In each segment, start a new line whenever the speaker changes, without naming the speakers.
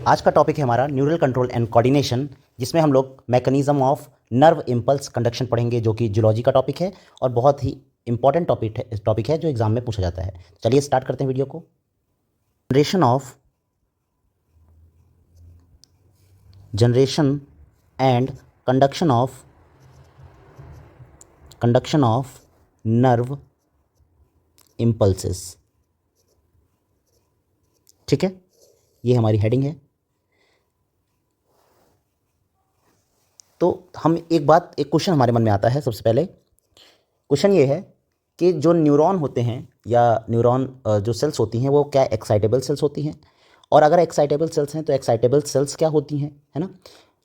आज का टॉपिक है हमारा न्यूरल कंट्रोल एंड कोऑर्डिनेशन, जिसमें हम लोग mechanism of nerve impulse conduction पढ़ेंगे, जो कि जूलॉजी का टॉपिक है और बहुत ही इंपॉर्टेंट टॉपिक है जो एग्जाम में पूछा जाता है। चलिए स्टार्ट करते हैं वीडियो को। Generation and conduction of nerve impulses. ठीक है, ये हमारी हेडिंग है। तो हम एक क्वेश्चन हमारे मन में आता है। सबसे पहले क्वेश्चन ये है कि जो न्यूरॉन होते हैं या न्यूरॉन जो सेल्स होती हैं वो क्या एक्साइटेबल सेल्स होती हैं, और अगर एक्साइटेबल सेल्स हैं तो एक्साइटेबल सेल्स क्या होती हैं, है ना।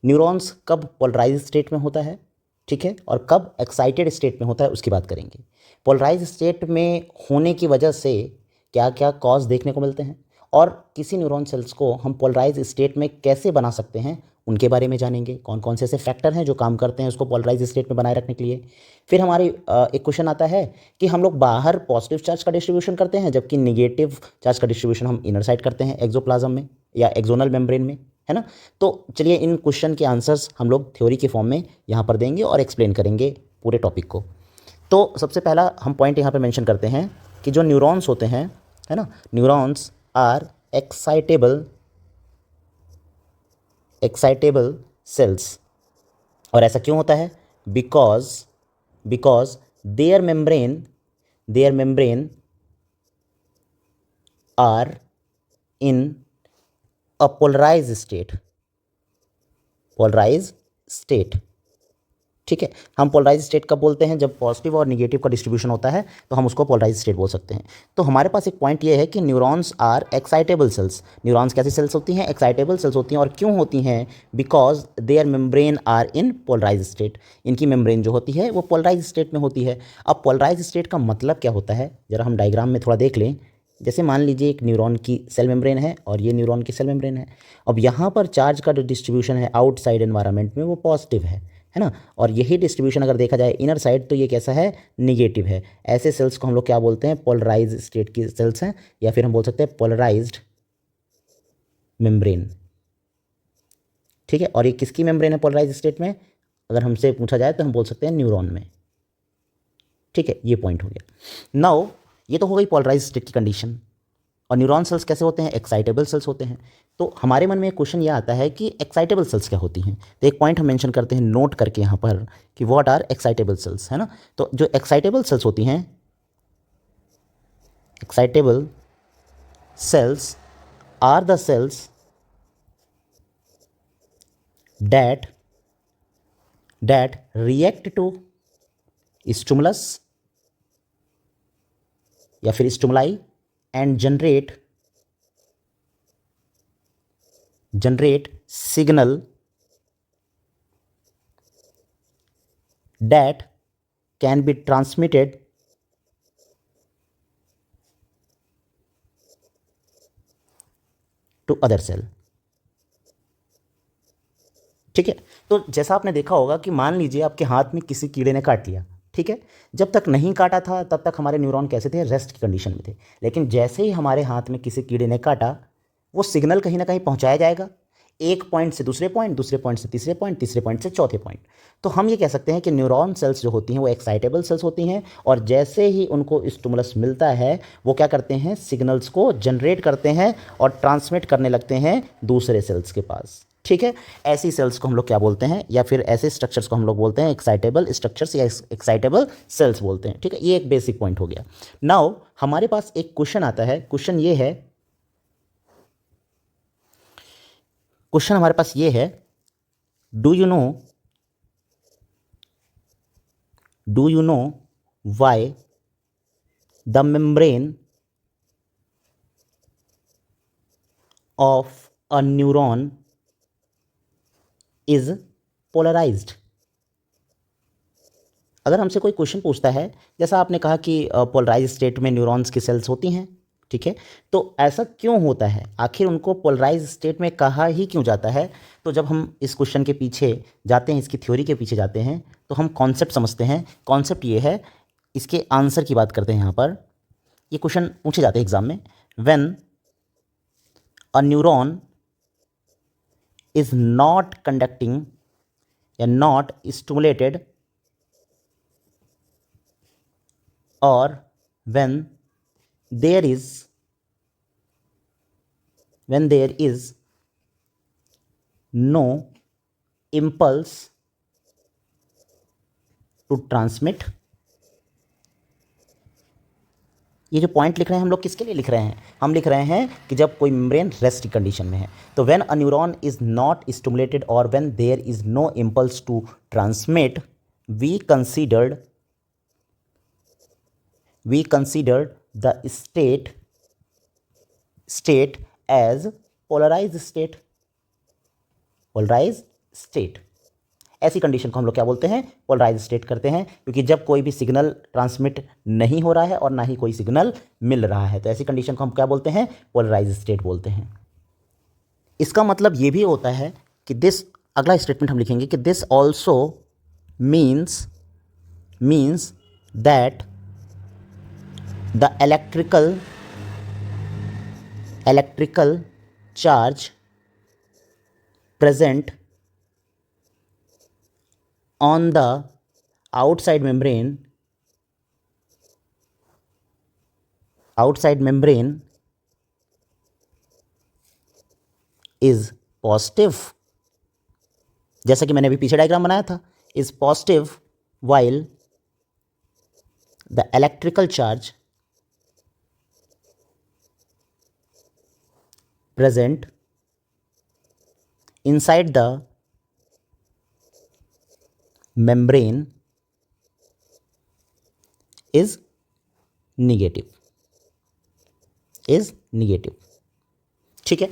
न्यूरॉन्स कब पोलराइज स्टेट में होता है, ठीक है, और कब एक्साइटेड स्टेट में होता है उसकी बात करेंगे। पोलराइज स्टेट में होने की वजह से क्या क्या कॉज देखने को मिलते हैं, और किसी न्यूरॉन सेल्स को हम पोलराइज स्टेट में कैसे बना सकते हैं उनके बारे में जानेंगे। कौन कौन से ऐसे फैक्टर हैं जो काम करते हैं उसको पोलराइज स्टेट में बनाए रखने के लिए। फिर हमारी एक क्वेश्चन आता है कि हम लोग बाहर पॉजिटिव चार्ज का डिस्ट्रीब्यूशन करते हैं, जबकि निगेटिव चार्ज का डिस्ट्रीब्यूशन हम इनर साइड करते हैं एक्सोप्लाज्म में या एक्सोनल मेम्ब्रेन में, है ना। तो चलिए इन क्वेश्चन के आंसर्स हम लोग थ्योरी के फॉर्म में यहाँ पर देंगे और एक्सप्लेन करेंगे पूरे टॉपिक को। तो सबसे पहला हम पॉइंट यहाँ पर मेंशन करते हैं कि जो न्यूरॉन्स होते हैं, है ना, न्यूरॉन्स आर एक्साइटेबल सेल्स। और ऐसा क्यों होता है? Because their membrane are in a polarise state. ठीक है, हम पोलराइज स्टेट कब बोलते हैं? जब पॉजिटिव और निगेटिव का डिस्ट्रीब्यूशन होता है तो हम उसको पोलराइज स्टेट बोल सकते हैं। तो हमारे पास एक पॉइंट ये है कि neurons are excitable cells. Neurons कैसी सेल्स होती हैं? एक्साइटेबल सेल्स होती हैं। और क्यों होती हैं? Because their membrane are in polarise state. इनकी मेम्ब्रेन जो होती है वो पोलराइज स्टेट में होती है। अब पोलराइज स्टेट का मतलब क्या होता है, ज़रा हम डायग्राम में थोड़ा देख लें। जैसे मान लीजिए एक न्यूरॉन की सेल मेम्ब्रेन है और ये न्यूरॉन की सेल मेम्ब्रेन है। अब यहाँ पर चार्ज का जो डिस्ट्रीब्यूशन है आउटसाइड एनवायरनमेंट में वो पॉजिटिव है ना, और यही डिस्ट्रीब्यूशन अगर देखा जाए इनर साइड तो ये कैसा है? निगेटिव है। ऐसे सेल्स को हम लोग क्या बोलते हैं? पोलराइज स्टेट की सेल्स हैं, या फिर हम बोल सकते हैं पोलराइज्ड मेम्ब्रेन। ठीक है, और ये किसकी मेम्ब्रेन है पोलराइज स्टेट में? अगर हमसे पूछा जाए तो हम बोल सकते हैं न्यूरॉन में। ठीक है, ये पॉइंट हो गया। नाउ ये तो हो गई पोलराइज स्टेट की कंडीशन। और न्यूरॉन सेल्स कैसे होते हैं? एक्साइटेबल सेल्स होते हैं। तो हमारे मन में एक क्वेश्चन ये आता है कि एक्साइटेबल सेल्स क्या होती हैं। तो एक पॉइंट हम मेंशन करते हैं नोट करके यहाँ पर कि व्हाट आर एक्साइटेबल सेल्स, है ना। तो जो एक्साइटेबल सेल्स होती हैं, excitable cells are the cells that react to stimulus या फिर stimuli and generate signal that can be transmitted to other cell। ठीक है, तो जैसा आपने देखा होगा कि मान लीजिए आपके हाथ में किसी कीड़े ने काट लिया, ठीक है। जब तक नहीं काटा था तब तक हमारे न्यूरॉन कैसे थे? रेस्ट की कंडीशन में थे। लेकिन जैसे ही हमारे हाथ में किसी कीड़े ने काटा, वो सिग्नल कहीं ना कहीं पहुंचाया जाएगा, एक पॉइंट से दूसरे पॉइंट, दूसरे पॉइंट से तीसरे पॉइंट, तीसरे पॉइंट से चौथे पॉइंट। तो हम ये कह सकते हैं कि न्यूरॉन सेल्स जो होती हैं वो एक्साइटेबल सेल्स होती हैं, और जैसे ही उनको स्टिमुलस मिलता है वो क्या करते हैं? सिग्नल्स को जनरेट करते हैं और ट्रांसमिट करने लगते हैं दूसरे सेल्स के पास। ठीक है, ऐसी सेल्स को हम लोग क्या बोलते हैं, या फिर ऐसे स्ट्रक्चर्स को हम लोग बोलते हैं एक्साइटेबल स्ट्रक्चर्स या एक्साइटेबल सेल्स बोलते हैं। ठीक है, ये एक बेसिक पॉइंट हो गया। नाउ हमारे पास एक क्वेश्चन आता है। क्वेश्चन हमारे पास ये है, do you know why the membrane of a neuron is polarised. अगर हमसे कोई क्वेश्चन पूछता है, जैसा आपने कहा कि पोलराइज स्टेट में न्यूरॉन्स की सेल्स होती हैं, ठीक है, तो ऐसा क्यों होता है? आखिर उनको पोलराइज स्टेट में कहा ही क्यों जाता है? तो जब हम इस क्वेश्चन के पीछे जाते हैं, इसकी थ्योरी के पीछे जाते हैं, तो हम कॉन्सेप्ट समझते हैं। कॉन्सेप्ट ये है, इसके आंसर की बात करते हैं। यहाँ पर ये क्वेश्चन पूछे जाते हैं एग्जाम में। When a neuron is not conducting या not stimulated, or when there is no impulse to transmit। ये जो पॉइंट लिख रहे हैं हम लोग किसके लिए लिख रहे हैं? हम लिख रहे हैं कि जब कोई मेम्ब्रेन रेस्ट की कंडीशन में है, तो when a neuron is not stimulated और when there is no impulse to transmit, we considered the state as polarised state. ऐसी कंडीशन को हम लोग क्या बोलते हैं? पोलराइज स्टेट करते हैं, क्योंकि जब कोई भी सिग्नल ट्रांसमिट नहीं हो रहा है और ना ही कोई सिग्नल मिल रहा है, तो ऐसी कंडीशन को हम क्या बोलते हैं? पोलराइज स्टेट बोलते हैं। इसका मतलब ये भी होता है कि दिस, अगला स्टेटमेंट हम लिखेंगे कि this also means that the electrical charge present on the outside membrane is positive, जैसा कि मैंने अभी पीछे डायग्राम बनाया था, is positive while the electrical charge present inside the membrane is negative। ठीक है,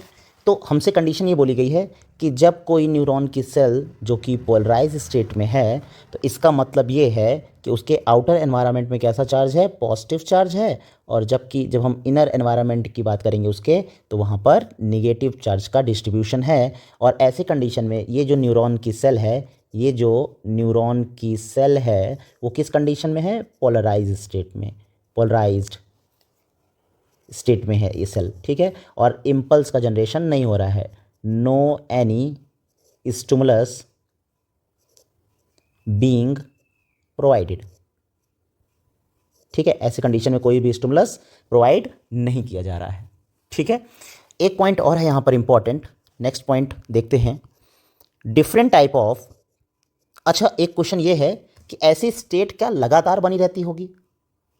तो हमसे कंडीशन ये बोली गई है कि जब कोई न्यूरॉन की सेल जो कि पोलराइज स्टेट में है, तो इसका मतलब ये है कि उसके आउटर एनवायरनमेंट में कैसा चार्ज है? पॉजिटिव चार्ज है, और जबकि जब हम इनर एनवायरनमेंट की बात करेंगे उसके, तो वहाँ पर निगेटिव चार्ज का डिस्ट्रीब्यूशन है। और ऐसे कंडीशन में ये जो न्यूरॉन की सेल है वो किस कंडीशन में है? पोलराइज्ड स्टेट में है ये सेल, ठीक है, और इम्पल्स का जनरेशन नहीं हो रहा है। No any stimulus being provided, ठीक है, ऐसे कंडीशन में कोई भी स्टिमुलस प्रोवाइड नहीं किया जा रहा है। ठीक है, एक पॉइंट और है यहाँ पर इंपॉर्टेंट, नेक्स्ट पॉइंट देखते हैं, डिफरेंट टाइप ऑफ। अच्छा, एक क्वेश्चन ये है कि ऐसी स्टेट क्या लगातार बनी रहती होगी?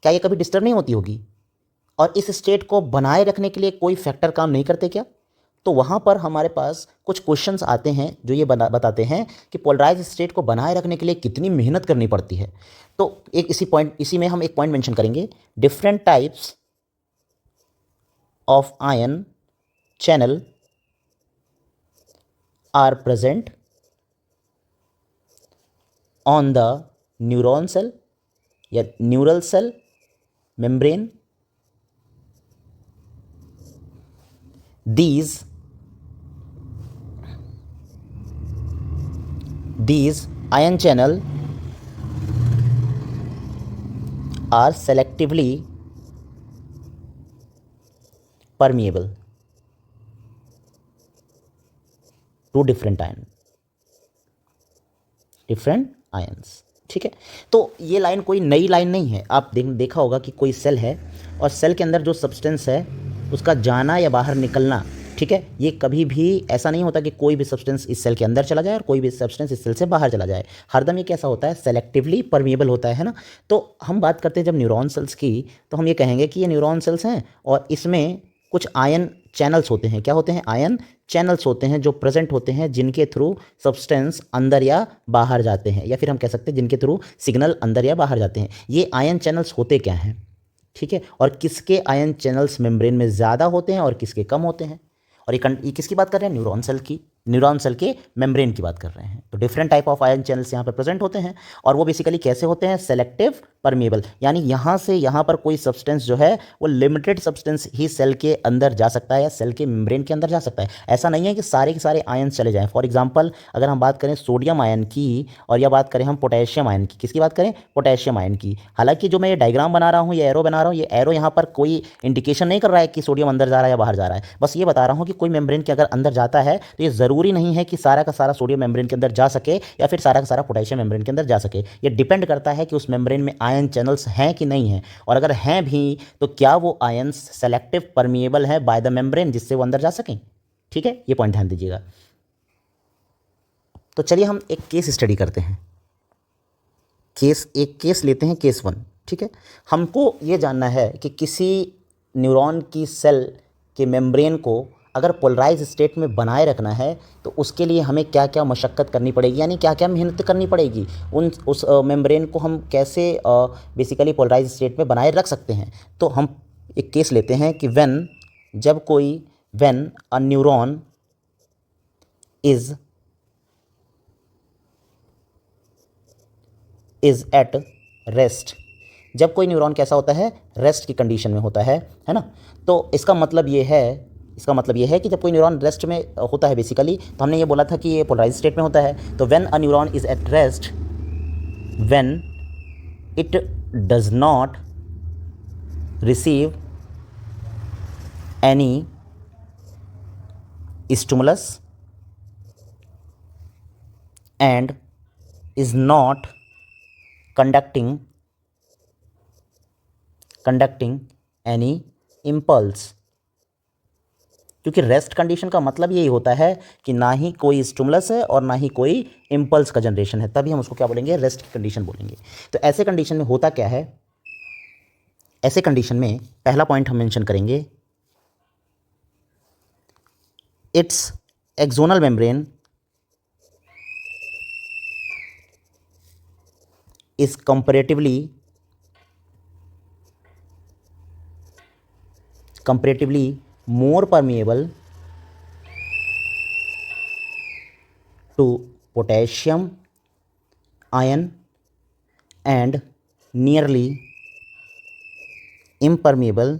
क्या ये कभी डिस्टर्ब नहीं होती होगी? और इस स्टेट को बनाए रखने के लिए कोई फैक्टर काम नहीं करते क्या? तो वहाँ पर हमारे पास कुछ क्वेश्चंस आते हैं जो ये बताते हैं कि पोलराइज स्टेट को बनाए रखने के लिए कितनी मेहनत करनी पड़ती है। तो एक इसी में हम एक पॉइंट मेंशन करेंगे, different types of ion channel are present on the neuron cell या neural cell membrane. These ion channel are selectively permeable to different ions। ठीक है, तो ये लाइन कोई नई लाइन नहीं है। आप देखा होगा कि कोई सेल है और सेल के अंदर जो सब्सटेंस है उसका जाना या बाहर निकलना, ठीक है, ये कभी भी ऐसा नहीं होता कि कोई भी सब्सटेंस इस सेल के अंदर चला जाए और कोई भी सब्सटेंस इस सेल से बाहर चला जाए। हरदम ये कैसा होता है? सेलेक्टिवली परमिएबल होता है ना। तो हम बात करते हैं जब न्यूरॉन सेल्स की, तो हम ये कहेंगे कि ये न्यूरॉन सेल्स हैं और इसमें कुछ आयन चैनल्स होते हैं। क्या होते हैं? आयन चैनल्स होते हैं जो प्रेजेंट होते हैं, जिनके थ्रू सब्सटेंस अंदर या बाहर जाते हैं, या फिर हम कह सकते हैं जिनके थ्रू सिग्नल अंदर या बाहर जाते हैं। ये आयन चैनल्स होते क्या हैं? ठीक है, और किसके आयन चैनल्स मेम्ब्रेन में ज़्यादा होते हैं और किसके कम होते हैं? और ये किसकी बात कर रहे हैं? न्यूरॉन सेल की, न्यूरॉन सेल के मेम्ब्रेन की बात कर रहे हैं। तो different type of ion channels यहाँ पर प्रेजेंट होते हैं और वो बेसिकली कैसे होते हैं? सेलेक्टिव परमिएबल, यानी यहाँ से यहाँ पर कोई सब्सटेंस जो है वो लिमिटेड सब्सटेंस ही सेल के अंदर जा सकता है या सेल के मेम्ब्रेन के अंदर जा सकता है। ऐसा नहीं है कि सारे के सारे आयन्स चले जाएं। फॉर एग्जांपल, अगर हम बात करें सोडियम आयन की और या बात करें हम पोटेशियम आयन की, किसकी बात करें? पोटेशियम आयन की। हालांकि जो मैं ये डायग्राम बना रहा हूँ, ये एरो बना रहा हूँ, ये एरो यहाँ पर कोई इंडिकेशन नहीं कर रहा है कि सोडियम अंदर जा रहा है या बाहर जा रहा है। बस ये बता रहा हूँ कि कोई मेम्ब्रेन के अगर अंदर जाता है तो ये ज़रूरी नहीं है कि सारा का सारा सोडियम मेम्ब्रेन के अंदर जा सके या फिर सारा का सारा पोटेशियम मेम्ब्रेन के अंदर जा सके। ये डिपेंड करता है कि उस मेम्ब्रेन में आयन चैनल्स हैं कि नहीं हैं, और अगर हैं भी तो क्या वो आयंस सेलेक्टिव परमिएबल है बाय द मेम्ब्रेन जिससे वो अंदर जा सकें। ठीक है, ये पॉइंट ध्यान दीजिएगा। तो चलिए हम एक केस स्टडी करते हैं। एक केस लेते हैं, केस 1। ठीक है, हमको ये जानना है कि किसी न्यूरॉन की सेल के मेम्ब्रेन को अगर पोलराइज स्टेट में बनाए रखना है तो उसके लिए हमें क्या क्या मशक्क़त करनी पड़ेगी, यानी क्या क्या मेहनत करनी पड़ेगी, उस मेम्ब्रेन को हम कैसे बेसिकली पोलराइज स्टेट में बनाए रख सकते हैं। तो हम एक केस लेते हैं कि when a neuron is at rest. जब कोई न्यूरॉन कैसा होता है, रेस्ट की कंडीशन में होता है ना। तो इसका मतलब ये है कि जब कोई न्यूरॉन रेस्ट में होता है बेसिकली, तो हमने ये बोला था कि ये पोलराइज स्टेट में होता है। तो when a neuron is at rest, when it does not receive any stimulus and is not conducting any impulse। क्योंकि रेस्ट कंडीशन का मतलब यही होता है कि ना ही कोई स्टिमुलस है और ना ही कोई इम्पल्स का जनरेशन है, तभी हम उसको क्या बोलेंगे, रेस्ट की कंडीशन बोलेंगे। तो ऐसे कंडीशन में होता क्या है, ऐसे कंडीशन में पहला पॉइंट हम मेंशन करेंगे, it's axonal membrane is comparatively more permeable to potassium ion and nearly impermeable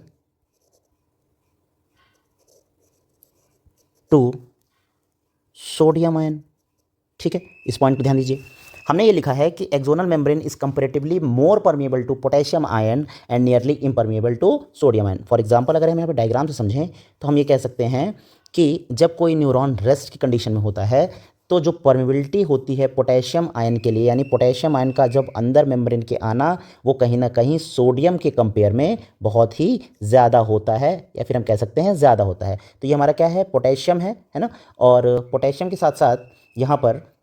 to sodium ion. ठीक है, इस पॉइंट पर ध्यान दीजिए। हमने ये लिखा है कि axonal membrane is comparatively more permeable to potassium ion and nearly impermeable to sodium ion. For example, अगर हम यहाँ पर डायग्राम से समझें तो हम ये कह सकते हैं कि जब कोई न्यूरॉन रेस्ट की कंडीशन में होता है तो जो परमिबिलिटी होती है पोटेशियम आयन के लिए, यानी पोटेशियम आयन का जब अंदर मेम्ब्रेन के आना, वो कहीं ना कहीं सोडियम के कंपेयर में बहुत ही ज़्यादा होता है, या फिर हम कह सकते हैं ज़्यादा होता है। तो ये हमारा क्या है, पोटेशियम है ना। और पोटेशियम के साथ साथ यहाँ पर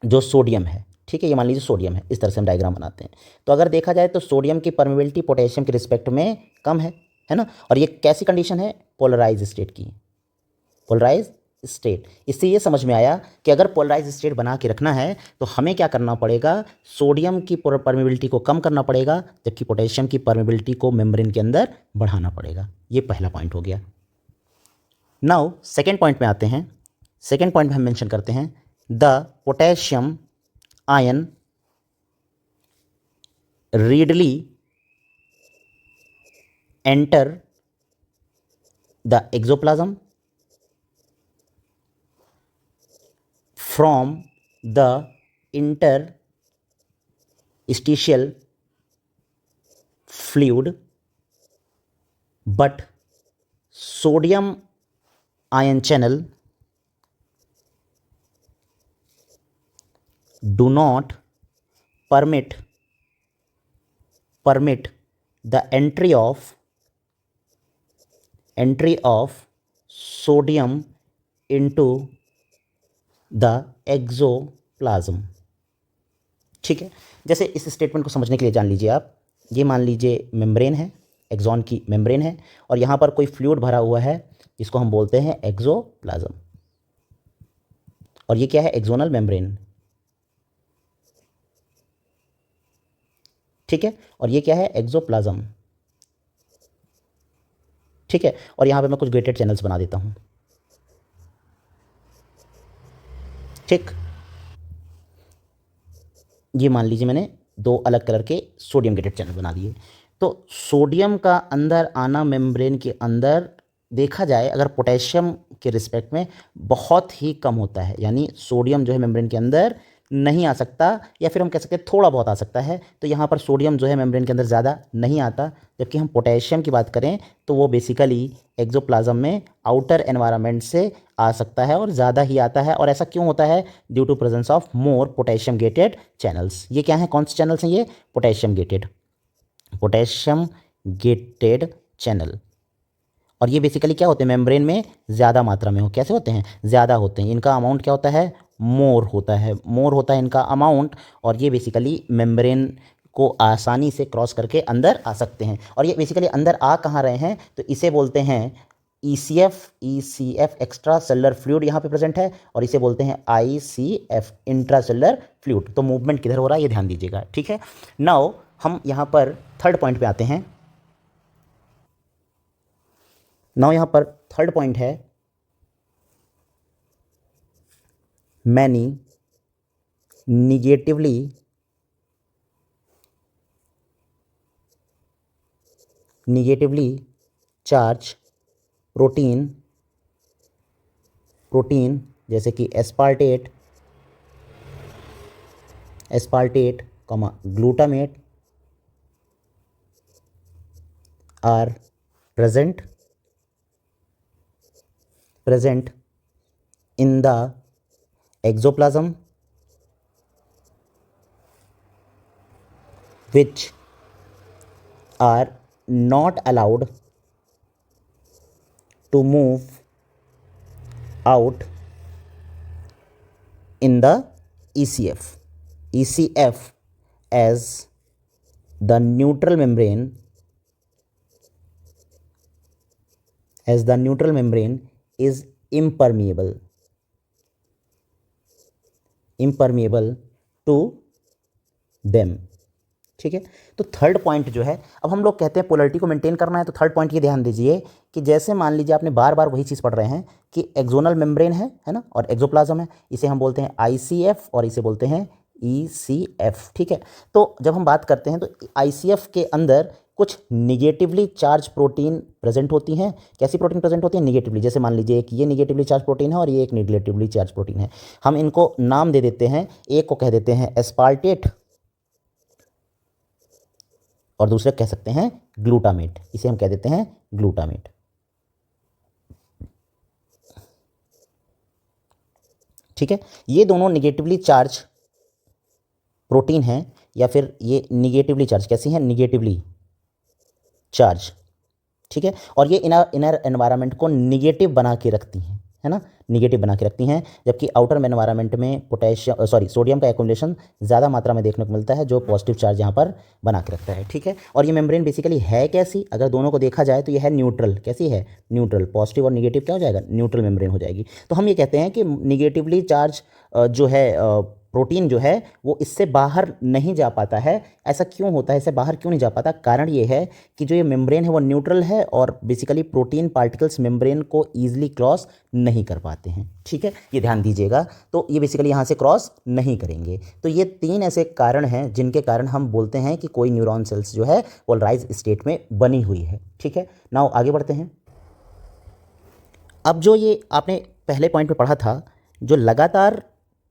जो सोडियम है, ठीक है, ये मान लीजिए सोडियम है। इस तरह से हम डायग्राम बनाते हैं। तो अगर देखा जाए तो सोडियम की परमिबिलिटी पोटेशियम के रिस्पेक्ट में कम है ना। और ये कैसी कंडीशन है, पोलराइज स्टेट की, पोलराइज स्टेट। इससे ये समझ में आया कि अगर पोलराइज स्टेट बना के रखना है तो हमें क्या करना पड़ेगा, सोडियम की परमिबिलिटी को कम करना पड़ेगा, जबकि पोटेशियम की परमिबिलिटी को मेम्ब्रेन के अंदर बढ़ाना पड़ेगा। ये पहला पॉइंट हो गया। नाउ सेकेंड पॉइंट में आते हैं। सेकेंड पॉइंट में हम मेंशन करते हैं, the potassium ion readily enter the exoplasm from the interstitial fluid, but sodium ion channel do not permit the entry of sodium into the exoplasm। ठीक है, जैसे इस स्टेटमेंट को समझने के लिए जान लीजिए आप, ये मान लीजिए मेम्ब्रेन है, एक्सॉन की मेम्ब्रेन है, और यहाँ पर कोई फ्लूइड भरा हुआ है जिसको हम बोलते हैं एक्सोप्लाज्म। और ये क्या है, एक्सोनल मेम्ब्रेन। ठीक है, और ये क्या है, एक्सोप्लाज्म। ठीक है, और यहाँ पे मैं कुछ गेटेड चैनल्स बना देता हूँ। ठीक, ये मान लीजिए मैंने दो अलग कलर के सोडियम गेटेड चैनल बना दिए। तो सोडियम का अंदर आना मेम्ब्रेन के अंदर देखा जाए अगर पोटेशियम के रिस्पेक्ट में बहुत ही कम होता है, यानी सोडियम जो है मेम्ब्रेन के अंदर नहीं आ सकता, या फिर हम कह सकते हैं थोड़ा बहुत आ सकता है। तो यहाँ पर सोडियम जो है मेम्ब्रेन के अंदर ज़्यादा नहीं आता, जबकि हम पोटेशियम की बात करें तो वो बेसिकली एक्सोप्लाज्म में आउटर एनवायरनमेंट से आ सकता है और ज़्यादा ही आता है। और ऐसा क्यों होता है? Due to presence of more potassium gated channels. ये क्या है, कौन से चैनल्स हैं ये? Potassium gated channel. और ये बेसिकली क्या होते हैं? मेम्ब्रेन में ज़्यादा मात्रा में हो। कैसे होते हैं? ज़्यादा होते हैं। इनका अमाउंट क्या होता है? मोर होता है इनका अमाउंट। और ये बेसिकली मेम्ब्रेन को आसानी से क्रॉस करके अंदर आ सकते हैं। और ये बेसिकली अंदर आ कहाँ रहे हैं? तो इसे बोलते हैं ECF एक्स्ट्रा सेलुलर फ्लूइड यहाँ पे प्रेजेंट है, और इसे बोलते हैं ICF इंट्रा सेलुलर फ्लूइड। तो मूवमेंट किधर हो रहा है ये ध्यान दीजिएगा, ठीक है। नाउ हम यहाँ पर थर्ड पॉइंट पे आते हैं। नाउ यहाँ पर थर्ड पॉइंट है, मैनी निगेटिवली चार्ज प्रोटीन जैसे कि aspartate glutamate are present in the exoplasm, which are not allowed to move out in the ECF as the neutral membrane is impermeable to them, ठीक है। तो third point जो है, अब हम लोग कहते हैं पोलरिटी को मेंटेन करना है, तो थर्ड पॉइंट ये ध्यान दीजिए कि जैसे मान लीजिए आपने बार बार वही चीज़ पढ़ रहे हैं कि एक्सोनल मेम्ब्रेन है ना, और एक्सोप्लाज्म है, इसे हम बोलते हैं ICF और इसे बोलते हैं ECF, ठीक है। तो जब हम बात करते हैं तो ICF के अंदर कुछ निगेटिवली चार्ज प्रोटीन प्रेजेंट होती हैं। कैसी प्रोटीन प्रेजेंट होती हैं? निगेटिवली। जैसे मान लीजिए एक ये निगेटिवली चार्ज प्रोटीन है और ये एक निगेटिवली चार्ज प्रोटीन है। हम इनको नाम दे देते हैं, एक को कह देते हैं एस्पार्टेट और दूसरे कह सकते हैं ग्लूटामेट। इसे हम कह देते हैं ग्लूटामेट, ठीक है। ये दोनों निगेटिवली चार्ज प्रोटीन हैं, या फिर ये निगेटिवली चार्ज कैसी हैं? निगेटिवली चार्ज, ठीक है। और ये इनर एनवायरनमेंट को निगेटिव बना के रखती हैं, है ना, निगेटिव बना के रखती हैं। जबकि आउटर एनवायरनमेंट में सोडियम का एक्युमुलेशन ज़्यादा मात्रा में देखने को मिलता है, जो पॉजिटिव चार्ज यहाँ पर बना के रखता है, ठीक है। और ये मेम्ब्रेन बेसिकली है कैसी? अगर दोनों को देखा जाए तो ये है न्यूट्रल। कैसी है? न्यूट्रल। पॉजिटिव और निगेटिव क्या हो जाएगा? न्यूट्रल मेम्ब्रेन हो जाएगी। तो हम ये कहते हैं कि निगेटिवली चार्ज जो है प्रोटीन जो है वो इससे बाहर नहीं जा पाता है। ऐसा क्यों होता है? इससे बाहर क्यों नहीं जा पाता? कारण ये है कि जो ये मेम्ब्रेन है वो न्यूट्रल है और बेसिकली प्रोटीन पार्टिकल्स मेम्ब्रेन को ईजिली क्रॉस नहीं कर पाते हैं, ठीक है। ये ध्यान दीजिएगा। तो ये बेसिकली यहाँ से क्रॉस नहीं करेंगे। तो ये तीन ऐसे कारण हैं जिनके कारण हम बोलते हैं कि कोई न्यूरॉन सेल्स जो है पोलराइज स्टेट में बनी हुई है, ठीक है। नाउ आगे बढ़ते हैं। अब जो ये आपने पहले पॉइंट पे पढ़ा था, जो लगातार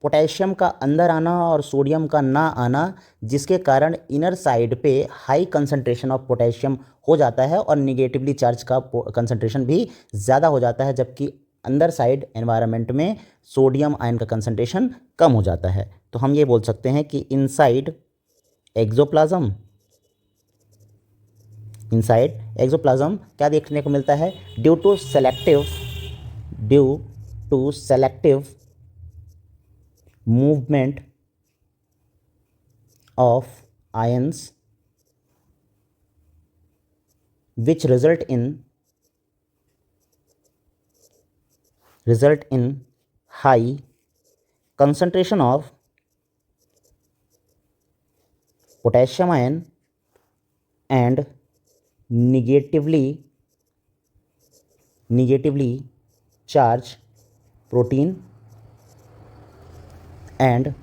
पोटेशियम का अंदर आना और सोडियम का ना आना, जिसके कारण इनर साइड पे हाई कंसंट्रेशन ऑफ पोटेशियम हो जाता है और निगेटिवली चार्ज का कंसंट्रेशन भी ज़्यादा हो जाता है, जबकि अंदर साइड एनवायरनमेंट में सोडियम आयन का कंसंट्रेशन कम हो जाता है। तो हम ये बोल सकते हैं कि इनसाइड एक्सोप्लाज्म क्या देखने को मिलता है? Due to selective movement of ions which result in high concentration of potassium ion and negatively charged protein and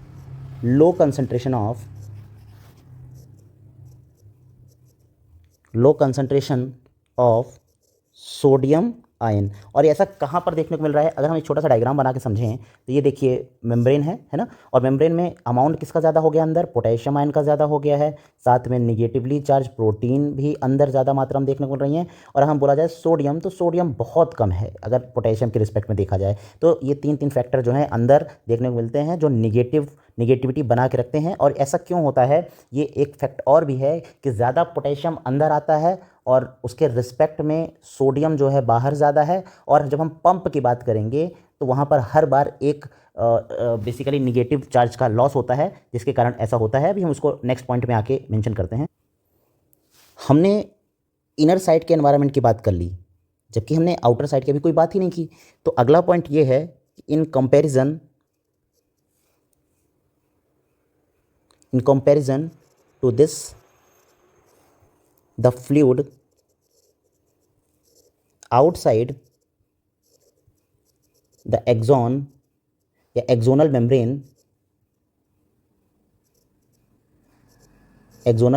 low concentration of sodium ion. और ऐसा कहाँ पर देखने को मिल रहा है, अगर हम एक छोटा सा डायग्राम बना के समझें तो ये देखिए मेम्ब्रेन है ना, और मेम्ब्रेन में अमाउंट किसका ज़्यादा हो गया अंदर, पोटेशियम आयन का ज़्यादा हो गया है, साथ में निगेटिवली चार्ज प्रोटीन भी अंदर ज़्यादा मात्रा में देखने को मिल रही हैं। और हम बोला जाए सोडियम, तो सोडियम बहुत कम है अगर पोटेशियम के रिस्पेक्ट में देखा जाए। तो ये तीन फैक्टर जो हैं अंदर देखने को मिलते हैं जो निगेटिविटी बना के रखते हैं। और ऐसा क्यों होता है, ये एक फैक्ट और भी है कि ज़्यादा पोटेशियम अंदर आता है और उसके रिस्पेक्ट में सोडियम जो है बाहर ज़्यादा है। और जब हम पंप की बात करेंगे तो वहाँ पर हर बार एक बेसिकली निगेटिव चार्ज का लॉस होता है, जिसके कारण ऐसा होता है। अभी हम उसको नेक्स्ट पॉइंट में आके मेंशन करते हैं। हमने इनर साइड के एनवायरनमेंट की बात कर ली, जबकि हमने आउटर साइड की अभी कोई बात ही नहीं की। तो अगला पॉइंट ये है, in comparison to this the fluid outside the axon या axonal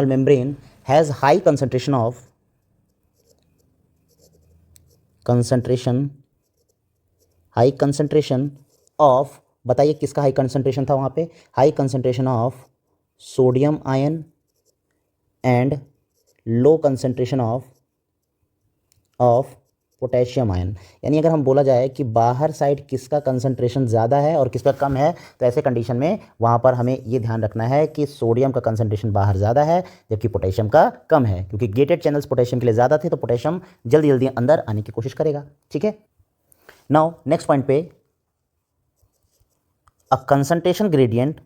membrane has high concentration of बताइए किसका हाई कंसंट्रेशन था वहाँ पे, high concentration of sodium ion and low concentration of potassium ion. यानी अगर हम बोला जाए कि बाहर साइड किसका कंसंट्रेशन ज़्यादा है और किसका कम है, तो ऐसे कंडीशन में वहाँ पर हमें ये ध्यान रखना है कि सोडियम का कंसंट्रेशन बाहर ज़्यादा है जबकि पोटेशियम का कम है, क्योंकि गेटेड चैनल्स पोटेशियम के लिए ज़्यादा थे तो पोटेशियम जल्दी जल्दी अंदर आने की कोशिश करेगा। ठीक है, नाउ नेक्स्ट पॉइंट पे, अ कंसंट्रेशन ग्रेडियंट,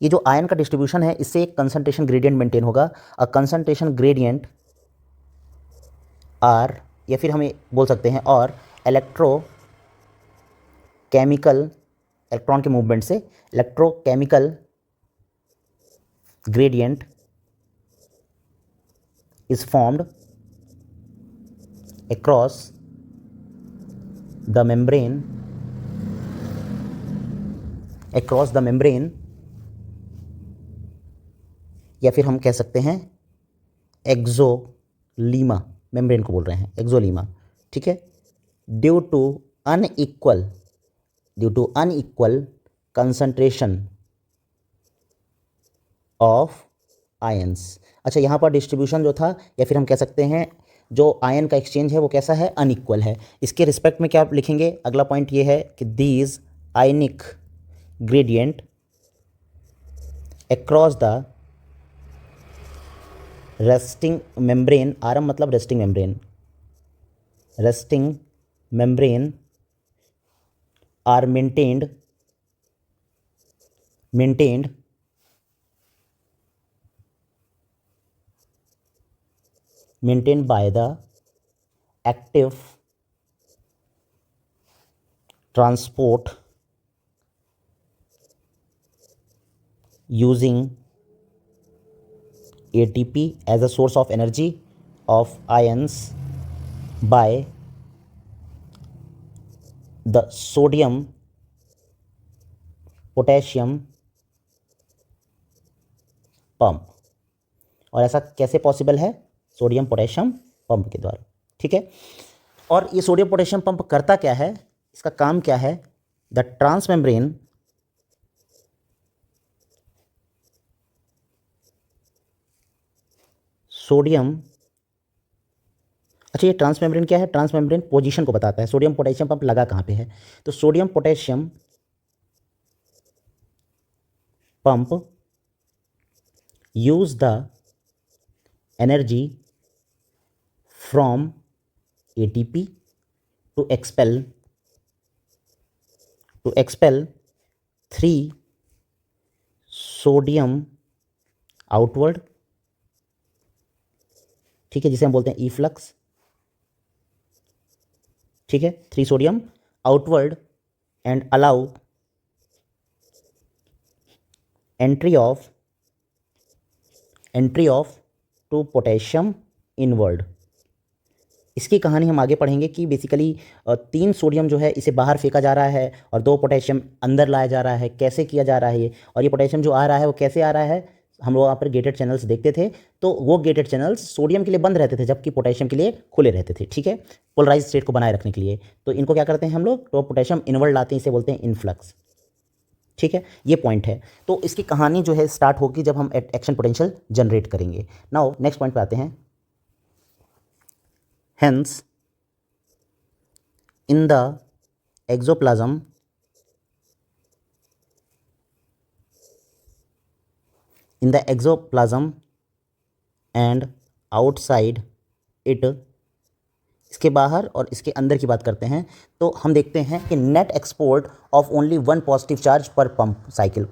ये जो आयन का डिस्ट्रीब्यूशन है इससे एक कंसंट्रेशन ग्रेडियंट मेंटेन होगा। अ कंसंट्रेशन ग्रेडियंट आर, या फिर हमें बोल सकते हैं और इलेक्ट्रोकेमिकल, इलेक्ट्रॉन के मूवमेंट से electrochemical gradient is formed across the membrane, या फिर हम कह सकते हैं एक्सोलीमा, मेम्ब्रेन को बोल रहे हैं एक्सोलीमा। ठीक है, due to unequal concentration of ions. अच्छा, यहाँ पर डिस्ट्रीब्यूशन जो था, या फिर हम कह सकते हैं जो आयन का एक्सचेंज है वो कैसा है, अनइक्वल है। इसके रिस्पेक्ट में क्या आप लिखेंगे, अगला पॉइंट ये है कि these ionic gradient across the resting membrane, आरम मतलब resting membrane are maintained by the active transport using ATP as a source of energy of ions by the sodium potassium pump. और ऐसा कैसे पॉसिबल है, sodium potassium pump के द्वारा। ठीक है, और ये सोडियम पोटेशियम पंप करता क्या है, इसका काम क्या है, द ट्रांसमेम्ब्रेन सोडियम, अच्छा ये ट्रांसमेम्ब्रेन क्या है, ट्रांसमेम्ब्रेन पोजीशन को बताता है, सोडियम पोटेशियम पंप लगा कहाँ पे है, तो sodium potassium pump use the energy from ATP to expel 3 sodium outward, ठीक है, जिसे हम बोलते हैं इफ्लक्स। ठीक है, 3 sodium outward and allow entry of 2 potassium inward. इसकी कहानी हम आगे पढ़ेंगे कि बेसिकली 3 सोडियम जो है इसे बाहर फेंका जा रहा है और 2 पोटेशियम अंदर लाया जा रहा है, कैसे किया जा रहा है ये, और ये पोटेशियम जो आ रहा है वो कैसे आ रहा है, हम लोग यहाँ पर गेटेड चैनल्स देखते थे, तो वो गेटेड चैनल्स सोडियम के लिए बंद रहते थे जबकि पोटेशियम के लिए खुले रहते थे, ठीक है, पोलराइज स्टेट को बनाए रखने के लिए। तो इनको क्या करते हैं हम लोग, तो पोटेशियम इनवर्ड लाते हैं, इसे बोलते हैं इनफ्लक्स, ठीक है, ये पॉइंट है। तो इसकी कहानी जो है स्टार्ट होगी जब हम एक्शन पोटेंशियल जनरेट करेंगे। नाउ नेक्स्ट पॉइंट पे आते हैं। Hence in the axoplasm and outside it, इसके बाहर और इसके अंदर की बात करते हैं तो हम देखते हैं कि net export of only one positive charge पर पंप साइकिल,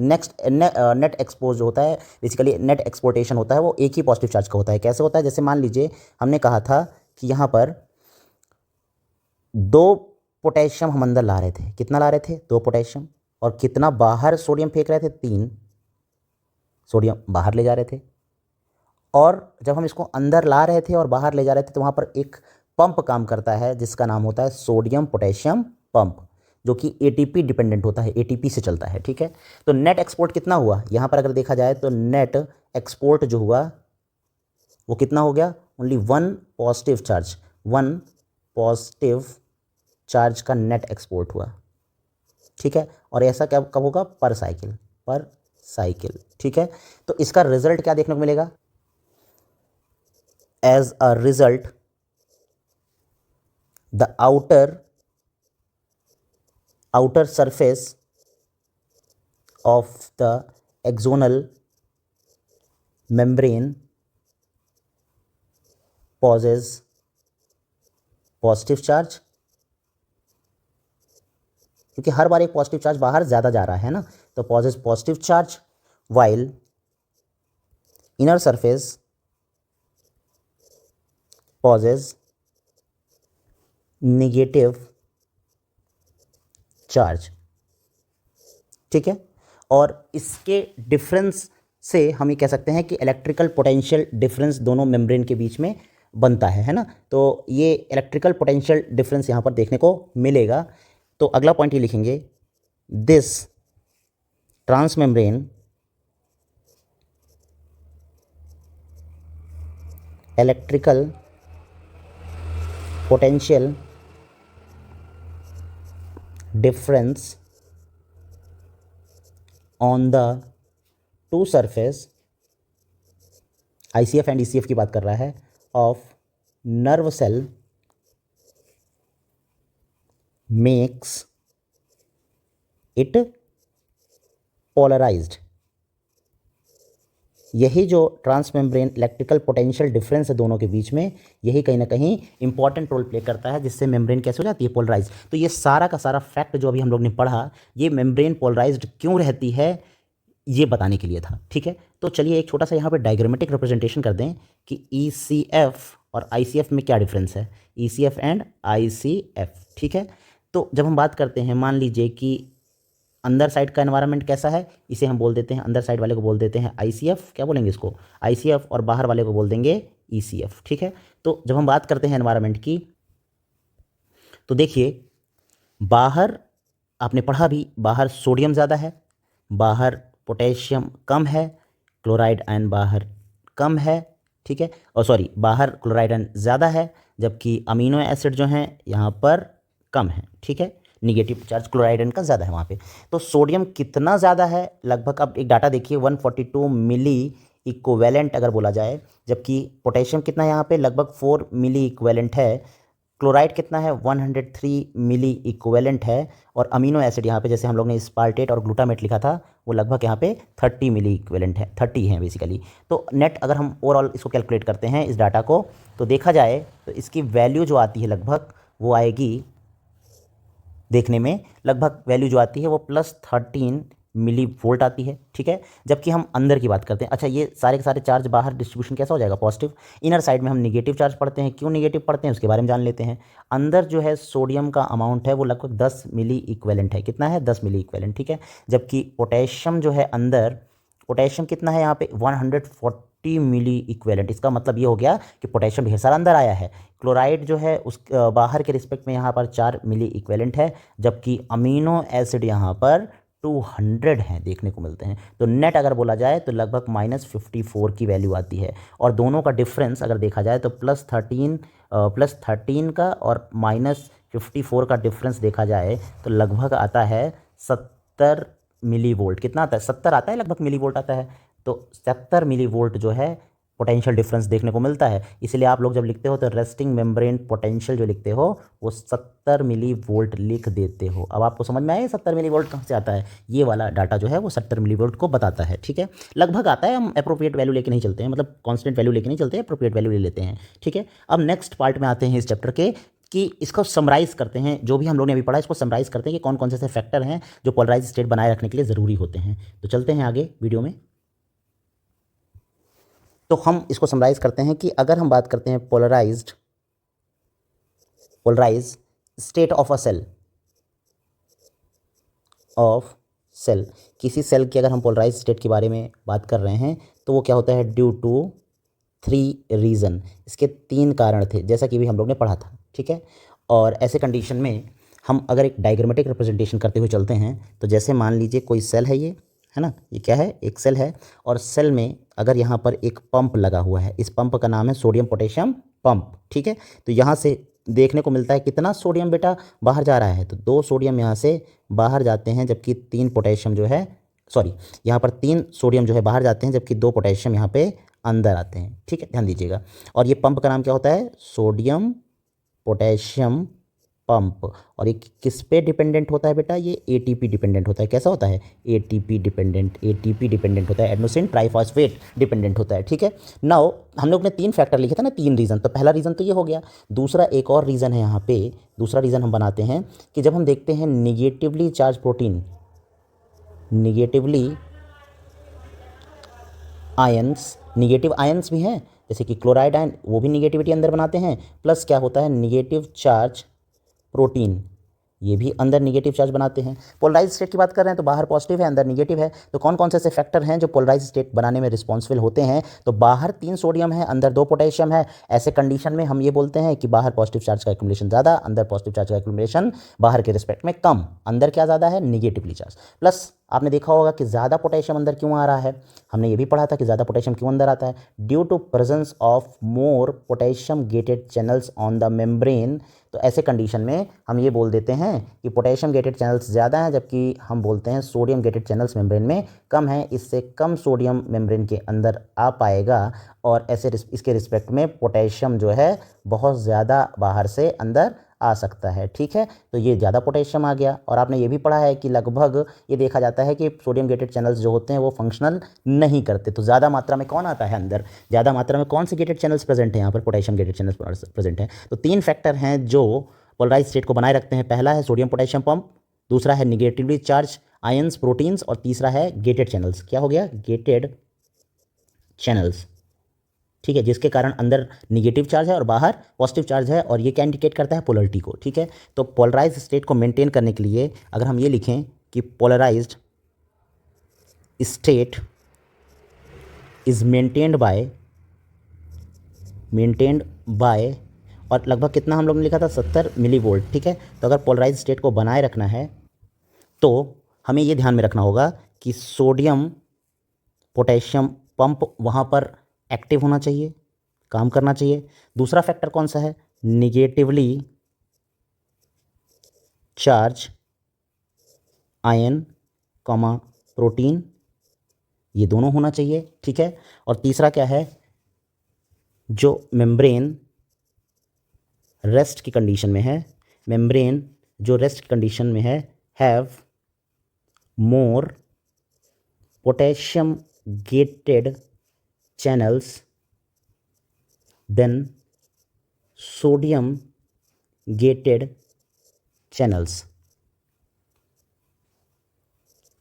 नेट एक्सपोज जो होता है बेसिकली नेट एक्सपोर्टेशन होता है वो एक ही पॉजिटिव चार्ज का होता है। कैसे होता है, जैसे मान लीजिए हमने कहा था कि यहाँ पर 2 पोटेशियम हम अंदर ला रहे थे, कितना ला रहे थे 2 पोटेशियम, और कितना बाहर सोडियम फेंक रहे थे 3 सोडियम बाहर ले जा रहे थे। और जब हम इसको अंदर ला रहे थे और बाहर ले जा रहे थे तो वहाँ पर एक पंप काम करता है जिसका नाम होता है सोडियम पोटेशियम पंप, जो कि एटीपी डिपेंडेंट होता है, एटीपी से चलता है, ठीक है। तो नेट एक्सपोर्ट कितना हुआ यहाँ पर अगर देखा जाए तो नेट एक्सपोर्ट जो हुआ वो कितना हो गया, ओनली 1 पॉजिटिव चार्ज का नेट एक्सपोर्ट हुआ, ठीक है। और ऐसा कब होगा, पर साइकिल, ठीक है। तो इसका रिजल्ट क्या देखने को मिलेगा, as a result the outer surface of the axonal membrane possesses positive charge, क्योंकि हर बार एक पॉजिटिव चार्ज बाहर ज़्यादा जा रहा है ना, तो possesses positive charge while inner surface possesses negative charge, ठीक है। और इसके डिफरेंस से हम ये कह सकते हैं कि इलेक्ट्रिकल पोटेंशियल डिफरेंस दोनों मेम्ब्रेन के बीच में बनता है ना। तो ये इलेक्ट्रिकल पोटेंशियल डिफरेंस यहाँ पर देखने को मिलेगा। तो अगला पॉइंट ये लिखेंगे, this transmembrane electrical potential difference on the two surface, ICF and ECF की बात कर रहा है, of nerve cell makes it polarized। यही जो ट्रांसमेम्ब्रेन इलेक्ट्रिकल पोटेंशियल डिफरेंस है दोनों के बीच में, यही कहीं ना कहीं इंपॉर्टेंट रोल प्ले करता है जिससे मेम्ब्रेन कैसे हो जाती है, पोलराइज। तो ये सारा का सारा फैक्ट जो अभी हम लोग ने पढ़ा, ये मेम्ब्रेन पोलराइज्ड क्यों रहती है ये बताने के लिए था, ठीक है। तो चलिए एक छोटा सा यहाँ पे डायग्रामेटिक रिप्रेजेंटेशन कर दें कि ECF और ICF में क्या डिफरेंस है, ECF एंड ICF, ठीक है। तो जब हम बात करते हैं, मान लीजिए कि अंदर साइड का एनवायरनमेंट कैसा है, इसे हम बोल देते हैं, अंदर साइड वाले को बोल देते हैं ICF, क्या बोलेंगे इसको, ICF, और बाहर वाले को बोल देंगे ECF, ठीक है। तो जब हम बात करते हैं एनवायरनमेंट की, तो देखिए बाहर आपने पढ़ा भी, बाहर सोडियम ज़्यादा है, बाहर पोटेशियम कम है, क्लोराइड आयन बाहर कम है, ठीक है, और सॉरी बाहर क्लोराइड आयन ज़्यादा है, जबकि अमीनो एसिड जो हैं यहाँ पर कम है, ठीक है, निगेटिव चार्ज क्लोराइड आयन का ज़्यादा है वहाँ पे। तो सोडियम कितना ज़्यादा है, लगभग अब एक डाटा देखिए 142 मिली इक्विवेलेंट अगर बोला जाए, जबकि पोटेशियम कितना है यहाँ पे, लगभग 4 मिली इक्विवेलेंट है, क्लोराइड कितना है 103 मिली इक्विवेलेंट है, और अमीनो एसिड यहाँ पे जैसे हम लोग ने स्पार्टेट और ग्लूटामेट लिखा था वो लगभग यहाँ पे 30 मिली इक्विवेलेंट है, 30 है बेसिकली। तो नेट अगर हम ओवरऑल इसको कैलकुलेट करते हैं इस डाटा को, तो देखा जाए तो इसकी वैल्यू जो आती है लगभग वो आएगी, देखने में लगभग वैल्यू जो आती है वो +13 मिली वोल्ट आती है, ठीक है। जबकि हम अंदर की बात करते हैं, अच्छा ये सारे के सारे चार्ज बाहर डिस्ट्रीब्यूशन कैसा हो जाएगा, पॉजिटिव। इनर साइड में हम निगेटिव चार्ज पढ़ते हैं, क्यों निगेटिव पढ़ते हैं उसके बारे में जान लेते हैं। अंदर जो है सोडियम का अमाउंट है वो लगभग 10 मिली इक्विवेलेंट है, कितना है 10 मिली इक्विवेलेंट, ठीक है। जबकि पोटेशियम जो है अंदर, पोटेशियम कितना है यहाँ पे 140 मिली इक्विवेलेंट। इसका मतलब ये हो गया कि पोटेशियम ढेर सारा अंदर आया है। क्लोराइड जो है उस बाहर के रिस्पेक्ट में यहाँ पर 4 मिली इक्विवेलेंट है, जबकि अमीनो एसिड यहाँ पर 200 हैं देखने को मिलते हैं। तो नेट अगर बोला जाए तो लगभग -54 की वैल्यू आती है। और दोनों का डिफरेंस अगर देखा जाए तो +13 का और -54 का डिफरेंस देखा जाए तो लगभग आता है 70 मिली वोल्ट। कितना आता है? 70 आता है, लगभग मिली वोल्ट आता है। तो 70 मिली वोल्ट जो है पोटेंशियल डिफरेंस देखने को मिलता है। इसलिए आप लोग जब लिखते हो तो रेस्टिंग मेम्ब्रेन पोटेंशियल जो लिखते हो वो 70 मिली वोल्ट लिख देते हो। अब आपको समझ में आया 70 मिली वोल्ट कहाँ से आता है? ये वाला डाटा जो है वो 70 मिली वोल्ट को बताता है। ठीक है, लगभग आता है, हम अप्रोप्रिएट वैल्यू लेके नहीं चलते हैं, मतलब कॉन्स्टेंट वैल्यू लेके नहीं चलते हैं, अप्रोप्रिएट वैल्यू ले लेते हैं। ठीक है, अब नेक्स्ट पार्ट में आते हैं इस चैप्टर के कि इसको समराइज़ करते हैं। जो भी हम लोग ने अभी पढ़ा इसको समराइज़ करते हैं कि कौन कौन से ऐसे फैक्टर हैं जो पोलराइज स्टेट बनाए रखने के लिए ज़रूरी होते हैं। तो चलते हैं आगे वीडियो में। तो हम इसको समराइज करते हैं कि अगर हम बात करते हैं polarise state of a cell, किसी सेल की अगर हम पोलराइज स्टेट के बारे में बात कर रहे हैं तो वो क्या होता है? Due to 3 reason. इसके 3 कारण थे जैसा कि भी हम लोग ने पढ़ा था। ठीक है, और ऐसे कंडीशन में हम अगर एक डायग्रामेटिक रिप्रेजेंटेशन करते हुए चलते हैं तो जैसे मान लीजिए कोई सेल है, ये है ना, ये क्या है? एक सेल है। और सेल में अगर यहाँ पर एक पंप लगा हुआ है, इस पंप का नाम है सोडियम पोटेशियम पंप। ठीक है, तो यहाँ से देखने को मिलता है कितना सोडियम बेटा बाहर जा रहा है? तो 2 सोडियम यहाँ से बाहर जाते हैं, जबकि 3 पोटेशियम जो है, सॉरी, यहाँ पर 3 सोडियम जो है बाहर जाते हैं, जबकि 2 पोटेशियम यहाँ पे अंदर आते हैं। ठीक है, ध्यान दीजिएगा। और ये पंप का नाम क्या होता है? Sodium potassium pump. और ये किस पे डिपेंडेंट होता है बेटा? ये एटीपी डिपेंडेंट होता है। कैसा होता है? एटीपी डिपेंडेंट होता है, एडेनोसिन ट्राइफॉस्फेट डिपेंडेंट होता है। ठीक है, नाउ हम लोग ने 3 फैक्टर लिखे थे ना, 3 रीज़न। तो पहला रीज़न तो ये हो गया। दूसरा एक और रीज़न है यहाँ पे, दूसरा रीज़न हम बनाते हैं कि जब हम देखते हैं negatively charge protein, negative ions भी हैं, जैसे कि क्लोराइड आयन, वो भी निगेटिविटी अंदर बनाते हैं। प्लस क्या होता है? निगेटिव चार्ज प्रोटीन, ये भी अंदर निगेटिव चार्ज बनाते हैं। पोलराइज स्टेट की बात कर रहे हैं तो बाहर पॉजिटिव है, अंदर निगेटिव है। तो कौन कौन से ऐसे फैक्टर हैं जो पोलराइज स्टेट बनाने में रिस्पॉन्सिबल होते हैं? तो बाहर 3 सोडियम है, अंदर 2 पोटेशियम है। ऐसे कंडीशन में हम ये बोलते हैं कि बाहर पॉजिटिव चार्ज का एक्युमुलेशन ज़्यादा, अंदर पॉजिटिव चार्ज का एक्युमुलेशन बाहर के रिस्पेक्ट में कम। अंदर क्या ज़्यादा है? Negatively charge. प्लस आपने देखा होगा कि ज़्यादा पोटेशियम अंदर क्यों आ रहा है? हमने ये भी पढ़ा था कि ज़्यादा पोटेशियम क्यों अंदर आता है? Due to presence of more potassium gated channels on the membrane. तो ऐसे कंडीशन में हम ये बोल देते हैं कि पोटेशियम गेटेड चैनल्स ज़्यादा हैं, जबकि हम बोलते हैं सोडियम गेटेड चैनल्स मेम्ब्रेन में कम हैं। इससे कम सोडियम मेम्ब्रेन के अंदर आ पाएगा और ऐसे इसके रिस्पेक्ट में पोटेशियम जो है बहुत ज़्यादा बाहर से अंदर आ सकता है। ठीक है, तो ये ज़्यादा पोटेशियम आ गया। और आपने ये भी पढ़ा है कि लगभग ये देखा जाता है कि सोडियम गेटेड चैनल्स जो होते हैं वो फंक्शनल नहीं करते। तो ज़्यादा मात्रा में कौन आता है अंदर? ज़्यादा मात्रा में कौन से गेटेड चैनल्स प्रेजेंट हैं यहाँ पर? पोटेशियम गेटेड चैनल्स प्रेजेंट हैं। तो 3 फैक्टर हैं जो पोलराइज स्टेट को बनाए रखते हैं। पहला है सोडियम पोटेशियम पंप, दूसरा है निगेटिवली चार्ज आयंस प्रोटीन्स, और तीसरा है गेटेड चैनल्स। क्या हो गया? Gated channels. ठीक है, जिसके कारण अंदर निगेटिव चार्ज है और बाहर पॉजिटिव चार्ज है, और ये क्या इंडिकेट करता है? पोलरिटी को। ठीक है, तो पोलराइज स्टेट को मेंटेन करने के लिए अगर हम ये लिखें कि polarised state is maintained by और लगभग कितना हम लोग ने लिखा था? 70 मिली वोल्ट। ठीक है, तो अगर पोलराइज स्टेट को बनाए रखना है तो हमें ये ध्यान में रखना होगा कि सोडियम पोटेशियम पंप वहाँ पर एक्टिव होना चाहिए, काम करना चाहिए। दूसरा फैक्टर कौन सा है? Negatively charge ion comma protein, ये दोनों होना चाहिए। ठीक है, और तीसरा क्या है? जो मेम्ब्रेन रेस्ट की कंडीशन में है, मेम्ब्रेन जो रेस्ट कंडीशन में है, have more potassium gated channels than sodium gated channels.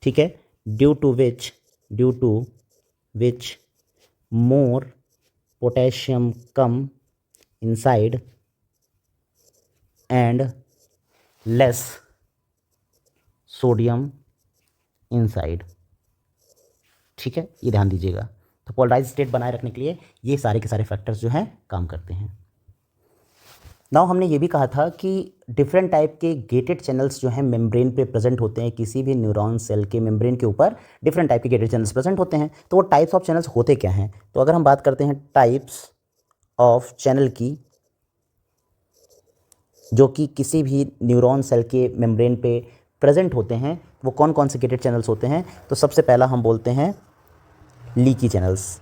ठीक है, due to which more potassium come inside and less sodium inside. ठीक है, ये ध्यान दीजिएगा। तो पोलराइज स्टेट बनाए रखने के लिए ये सारे के सारे फैक्टर्स जो हैं काम करते हैं। नाउ हमने ये भी कहा था कि डिफरेंट टाइप के गेटेड चैनल्स जो हैं मेम्ब्रेन पे प्रेजेंट होते हैं, किसी भी न्यूरॉन सेल के मेम्ब्रेन के ऊपर डिफरेंट टाइप के गेटेड चैनल्स प्रेजेंट होते हैं। तो वो टाइप्स ऑफ चैनल्स होते क्या हैं? तो अगर हम बात करते हैं टाइप्स ऑफ चैनल की, जो कि किसी भी न्यूरॉन सेल के मेम्ब्रेन पे प्रेजेंट होते हैं, वो कौन कौन से गेटेड चैनल्स होते हैं? तो सबसे पहला हम बोलते हैं लीकी चैनल्स।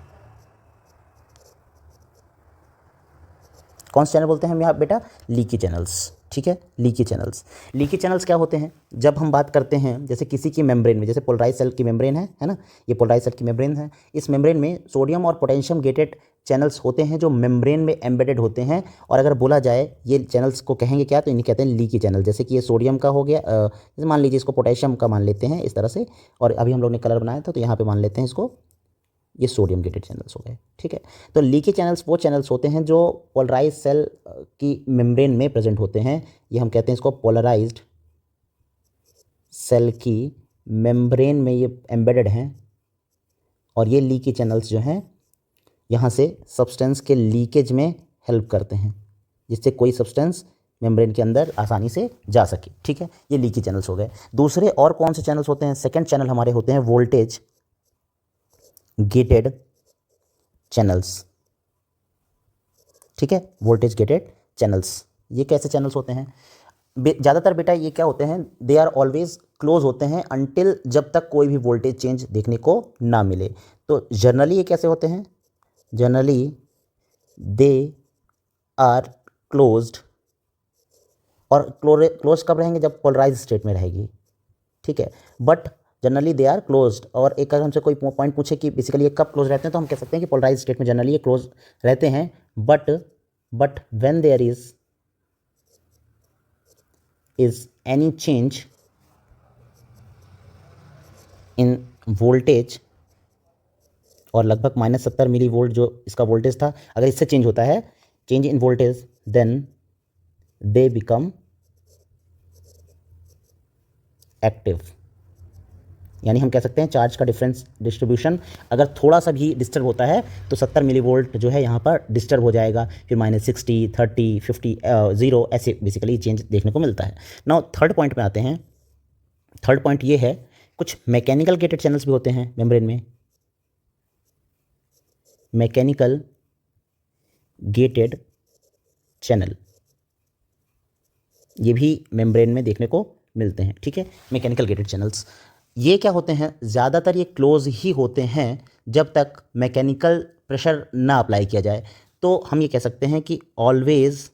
कौन से चैनल बोलते हैं हम यहाँ बेटा? Leaky channels. ठीक है, लीकी चैनल्स। लीकी चैनल्स क्या होते हैं? जब हम बात करते हैं जैसे किसी की मेम्ब्रेन में, जैसे पोलराइज सेल की मेम्ब्रेन है ना, ये पोलराइज सेल की मेम्ब्रेन है। इस मेम्ब्रेन में सोडियम और पोटेशियम गेटेड चैनल्स होते हैं जो मेम्ब्रेन में एम्बेडेड होते हैं। और अगर बोला जाए ये चैनल्स को कहेंगे क्या, तो इन्हें कहते हैं लीकी चैनल। जैसे कि ये सोडियम का हो गया, जैसे मान लीजिए इसको पोटेशियम का मान लेते हैं इस तरह से, और अभी हम लोग ने कलर बनाया था तो यहाँ पे मान लेते हैं इसको, ये सोडियम गेटेड चैनल्स हो गए। ठीक है, तो लीकी चैनल्स वो चैनल्स होते हैं जो पोलराइज सेल की मेम्ब्रेन में प्रेजेंट होते हैं। ये हम कहते हैं इसको पोलराइज्ड सेल की मेम्ब्रेन में ये एम्बेडेड हैं। और ये लीकी चैनल्स जो हैं यहाँ से सब्सटेंस के लीकेज में हेल्प करते हैं, जिससे कोई सब्सटेंस मेम्ब्रेन के अंदर आसानी से जा सके। ठीक है, ये लीकी चैनल्स हो गए। दूसरे और कौन से चैनल्स होते हैं? सेकेंड चैनल हमारे होते हैं वोल्टेज गेटेड चैनल्स। ठीक है, वोल्टेज गेटेड चैनल्स। ये कैसे चैनल्स होते हैं? ज़्यादातर बेटा ये क्या होते हैं, दे आर ऑलवेज क्लोज होते हैं अनटिल, जब तक कोई भी वोल्टेज चेंज देखने को ना मिले। तो जनरली ये कैसे होते हैं? Generally they are closed. और क्लोज कब रहेंगे? जब पोलराइज स्टेट में रहेगी। ठीक है, but generally they are closed. और एक अगर हमसे कोई पॉइंट पूछे कि बेसिकली ये कब क्लोज रहते हैं, तो हम कह सकते हैं कि पोलराइज स्टेट में जनरली ये क्लोज रहते हैं। But when there is any change in voltage, और लगभग -70 मिली वोल्ट जो इसका वोल्टेज था, अगर इससे चेंज होता है, change in voltage, then they become active. यानी हम कह सकते हैं चार्ज का डिफरेंस डिस्ट्रीब्यूशन अगर थोड़ा सा भी डिस्टर्ब होता है तो 70 मिली वोल्ट जो है यहाँ पर डिस्टर्ब हो जाएगा, फिर -60, 30, 50, 0 ऐसे बेसिकली चेंज देखने को मिलता है। नाउ थर्ड पॉइंट में आते हैं। थर्ड पॉइंट ये है, कुछ मैकेनिकल गेटेड चैनल्स भी होते हैं मेम्ब्रेन में। मैकेनिकल गेटेड चैनल ये भी मेम्ब्रेन में देखने को मिलते हैं। ठीक है, मैकेनिकल गेटेड चैनल्स ये क्या होते हैं? ज़्यादातर ये क्लोज ही होते हैं जब तक मैकेनिकल प्रेशर ना अप्लाई किया जाए। तो हम ये कह सकते हैं कि always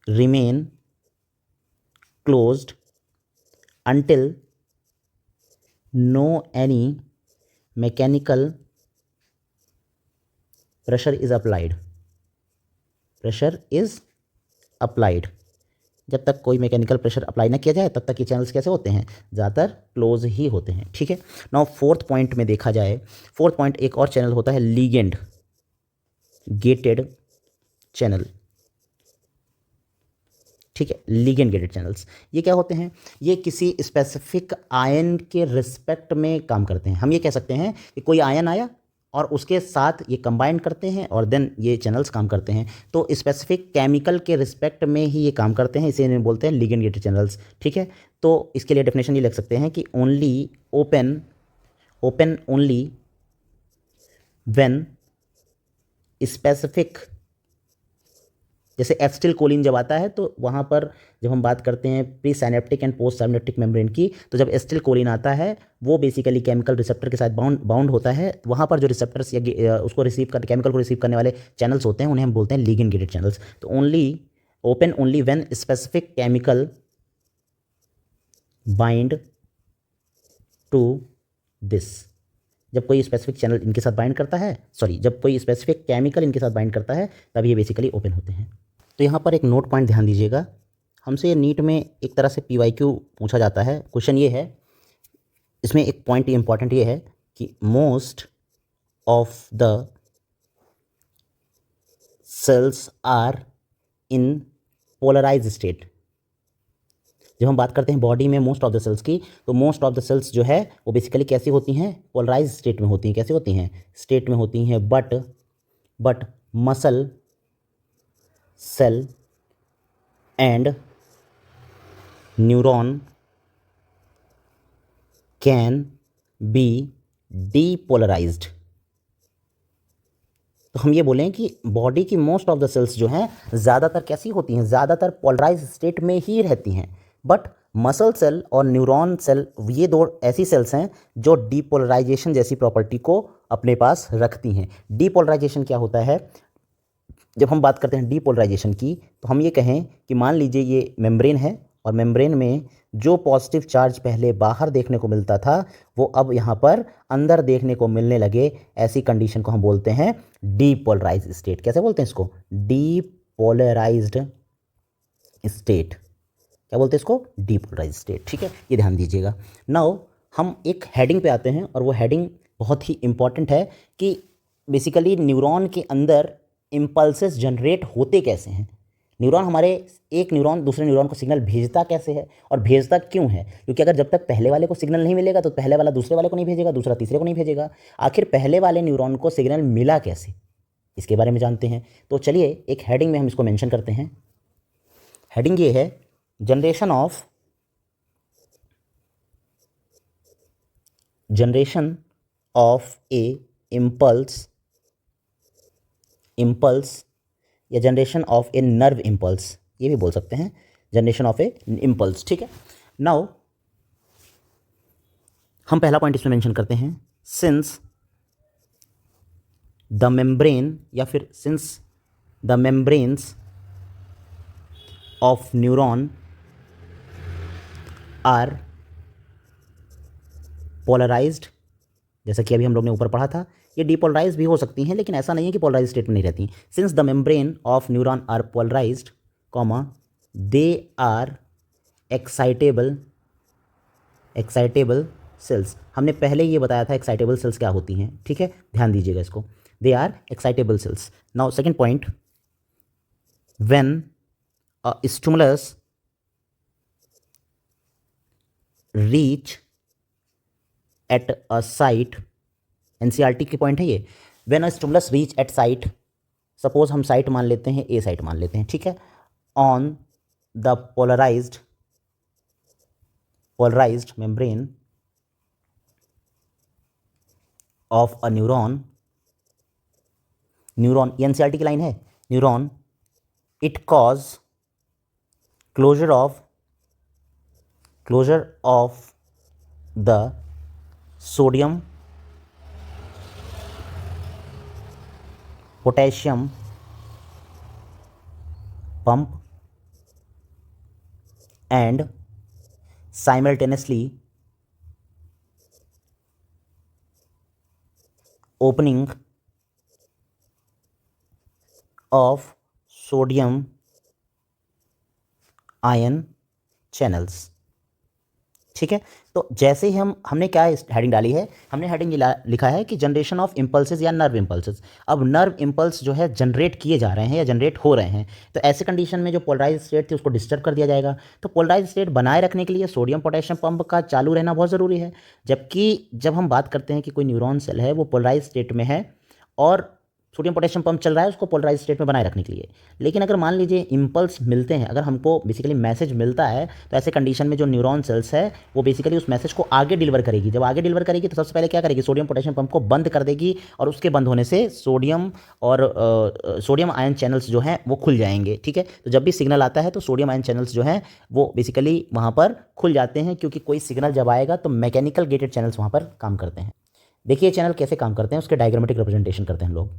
remain closed until no any mechanical pressure is applied. pressure is applied. जब तक कोई मैकेनिकल प्रेशर अप्लाई ना किया जाए तब तक ये चैनल्स कैसे होते हैं? ज़्यादातर क्लोज ही होते हैं। ठीक है, नाउ फोर्थ पॉइंट में देखा जाए, फोर्थ पॉइंट एक और चैनल होता है लिगेंड गेटेड चैनल। ठीक है, लिगेंड गेटेड चैनल्स ये क्या होते हैं? ये किसी स्पेसिफिक आयन के रिस्पेक्ट में काम करते हैं। हम ये कह सकते हैं कि कोई आयन आया और उसके साथ ये कंबाइन करते हैं और देन ये चैनल्स काम करते हैं। तो स्पेसिफिक केमिकल के रिस्पेक्ट में ही ये काम करते हैं, इसे इन्हें बोलते हैं लिगेंड गेटेड चैनल्स। ठीक है, तो इसके लिए डेफिनेशन ये लिख सकते हैं कि only open only when specific, जैसे एसिटिल कोलिन जब आता है तो वहाँ पर जब हम बात करते हैं pre synaptic and post synaptic membrane की, तो जब एसिटिल कोलिन आता है वो बेसिकली केमिकल रिसेप्टर के साथ बाउंड होता है। वहाँ पर जो रिसेप्टर्स या उसको रिसीव कर केमिकल को रिसीव करने वाले चैनल्स होते हैं उन्हें हम बोलते हैं लिगेंड गेटेड चैनल्स। तो open only when specific chemical bind to this. जब कोई स्पेसिफिक चैनल इनके साथ बाइंड करता है, जब कोई स्पेसिफिक केमिकल इनके साथ बाइंड करता है तब ये बेसिकली ओपन होते हैं। तो यहाँ पर एक नोट पॉइंट ध्यान दीजिएगा, हमसे ये नीट में एक तरह से PYQ पूछा जाता है। क्वेश्चन ये है, इसमें एक पॉइंट इंपॉर्टेंट ये है कि most of the cells are in polarise state. जब हम बात करते हैं बॉडी में मोस्ट ऑफ द सेल्स की, तो मोस्ट ऑफ द सेल्स जो है वो बेसिकली कैसी होती हैं? पोलराइज स्टेट में होती हैं। कैसी होती हैं? स्टेट में होती हैं। But muscle cell and neuron can be depolarized। तो हम ये बोलें कि बॉडी की मोस्ट ऑफ द सेल्स जो हैं ज़्यादातर कैसी होती हैं, ज़्यादातर पोलराइज स्टेट में ही रहती हैं। बट मसल सेल और न्यूरॉन सेल ये दो ऐसी सेल्स हैं जो डीपोलराइजेशन जैसी प्रॉपर्टी को अपने पास रखती हैं। डीपोलराइजेशन क्या होता है? जब हम बात करते हैं डीपोलराइजेशन की, तो हम ये कहें कि मान लीजिए ये मेम्ब्रेन है और मेम्ब्रेन में जो पॉजिटिव चार्ज पहले बाहर देखने को मिलता था वो अब यहाँ पर अंदर देखने को मिलने लगे। ऐसी कंडीशन को हम बोलते हैं डीपोलराइज्ड स्टेट। कैसे बोलते हैं इसको? Depolarised state. क्या बोलते हैं इसको? Depolarised state. ठीक है, ये ध्यान दीजिएगा। नाउ हम एक हेडिंग पे आते हैं और वो हेडिंग बहुत ही इंपॉर्टेंट है कि बेसिकली न्यूरॉन के अंदर इम्पल्सेस जनरेट होते कैसे हैं। न्यूरॉन हमारे एक न्यूरॉन दूसरे न्यूरॉन को सिग्नल भेजता कैसे है और भेजता क्यों है? क्योंकि अगर जब तक पहले वाले को सिग्नल नहीं मिलेगा तो पहले वाला दूसरे वाले को नहीं भेजेगा, दूसरा तीसरे को नहीं भेजेगा। आखिर पहले वाले न्यूरॉन को सिग्नल मिला कैसे, इसके बारे में जानते हैं। तो चलिए एक हेडिंग में हम इसको मेंशन करते हैं। हेडिंग ये है, जनरेशन ऑफ ए इम्पल्स या generation of a nerve impulse, ये भी बोल सकते हैं, जनरेशन ऑफ ए इम्पल्स। ठीक है, नाउ हम पहला पॉइंट इसमें मेंशन करते हैं, सिंस द मेम्ब्रेन या फिर since the membranes of neuron are polarised. जैसा कि अभी हम लोग ने ऊपर पढ़ा था, ये डीपोलराइज भी हो सकती हैं, लेकिन ऐसा नहीं है कि पोलराइज स्टेट में नहीं रहती। Since the membrane of neuron are polarised, comma, they are excitable cells. हमने पहले ये बताया था एक्साइटेबल सेल्स क्या होती हैं। ठीक है, ध्यान दीजिएगा इसको, they are excitable cells. Now second point, when a stimulus reach at a site, NCERT की पॉइंट है ये, when a stimulus reach at site, suppose हम साइट मान लेते हैं, ए साइट मान लेते हैं, ठीक है, on the polarised membrane of a neuron, ये एनसीईआरटी की लाइन है, neuron, it cause closure of the sodium potassium pump and simultaneously opening of sodium ion channels। ठीक है, तो जैसे ही हमने क्या हेडिंग डाली है, हमने हेडिंग लिखा है कि जनरेशन ऑफ इम्पल्सेस या नर्व इम्पल्सेस। अब नर्व इम्पल्स जो है जनरेट किए जा रहे हैं या जनरेट हो रहे हैं, तो ऐसे कंडीशन में जो पोलराइज स्टेट थी उसको डिस्टर्ब कर दिया जाएगा। तो पोलराइज स्टेट बनाए रखने के लिए सोडियम पोटेशियम पंप का चालू रहना बहुत ज़रूरी है। जबकि जब हम बात करते हैं कि कोई न्यूरॉन सेल है वो पोलराइज स्टेट में है और सोडियम पोटेशियम पंप चल रहा है उसको पोलराइज स्टेट में बनाए रखने के लिए, लेकिन अगर मान लीजिए इम्पल्स मिलते हैं, अगर हमको बेसिकली मैसेज मिलता है, तो ऐसे कंडीशन में जो न्यूरॉन सेल्स है वो बेसिकली उस मैसेज को आगे डिलीवर करेगी। जब आगे डिलीवर करेगी तो सबसे पहले क्या करेगी, सोडियम पोटेशियम पंप को बंद कर देगी और उसके बंद होने से सोडियम आयन चैनल्स जो हैं वो खुल जाएंगे। ठीक है, तो जब भी सिग्नल आता है तो सोडियम आयन चैनल्स जो हैं वो बेसिकली वहाँ पर खुल जाते हैं, क्योंकि कोई सिग्नल जब आएगा तो मैकेनिकल गेटेड चैनल्स वहाँ पर काम करते हैं। देखिए चैनल कैसे काम करते हैं, उसके डायग्रामेटिक रिप्रेजेंटेशन करते हैं हम लोग।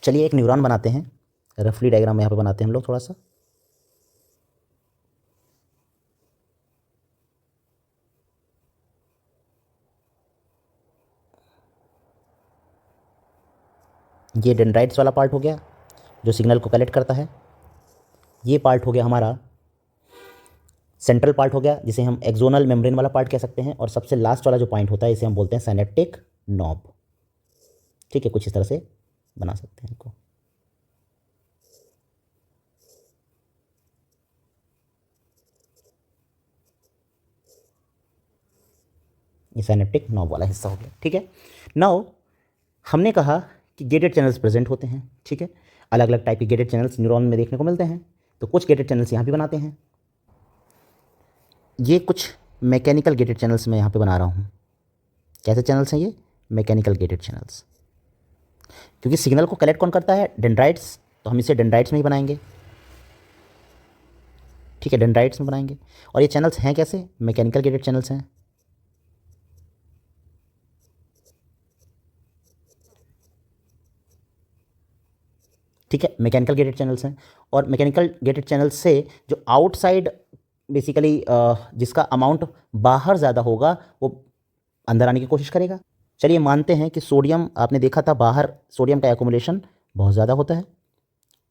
चलिए एक न्यूरॉन बनाते हैं, रफली डायग्राम यहाँ पे बनाते हैं हम लोग थोड़ा सा। ये डेंड्राइट्स वाला पार्ट हो गया जो सिग्नल को कलेक्ट करता है। ये पार्ट हो गया हमारा सेंट्रल पार्ट हो गया, जिसे हम एक्सोनल मेम्ब्रेन वाला पार्ट कह सकते हैं। और सबसे लास्ट वाला जो पॉइंट होता है इसे हम बोलते हैं साइनेप्टिक नॉब। ठीक है, कुछ इस तरह से बना सकते हैं इनको। ये साइनेप्टिक नॉब वाला हिस्सा हो गया। ठीक है, नाउ हमने कहा कि गेटेड चैनल्स प्रेजेंट होते हैं। ठीक है, अलग अलग टाइप के गेटेड चैनल्स न्यूरॉन में देखने को मिलते हैं। तो कुछ गेटेड चैनल्स यहाँ भी बनाते हैं। ये कुछ मैकेनिकल गेटेड चैनल्स मैं यहाँ पे बना रहा हूँ। कैसे चैनल्स हैं ये? Mechanical gated channels. क्योंकि सिग्नल को कलेक्ट कौन करता है? डेंड्राइट्स। तो हम इसे डेंड्राइट्स में ही बनाएंगे। ठीक है, डेंड्राइट्स में बनाएंगे। और ये चैनल्स हैं कैसे? मैकेनिकल गेटेड चैनल्स हैं। ठीक है, मैकेनिकल गेटेड चैनल्स हैं। और मैकेनिकल गेटेड चैनल्स से जो आउटसाइड बेसिकली जिसका अमाउंट बाहर ज़्यादा होगा वो अंदर आने की कोशिश करेगा। चलिए मानते हैं कि सोडियम, आपने देखा था बाहर सोडियम का एक्युमुलेशन बहुत ज़्यादा होता है।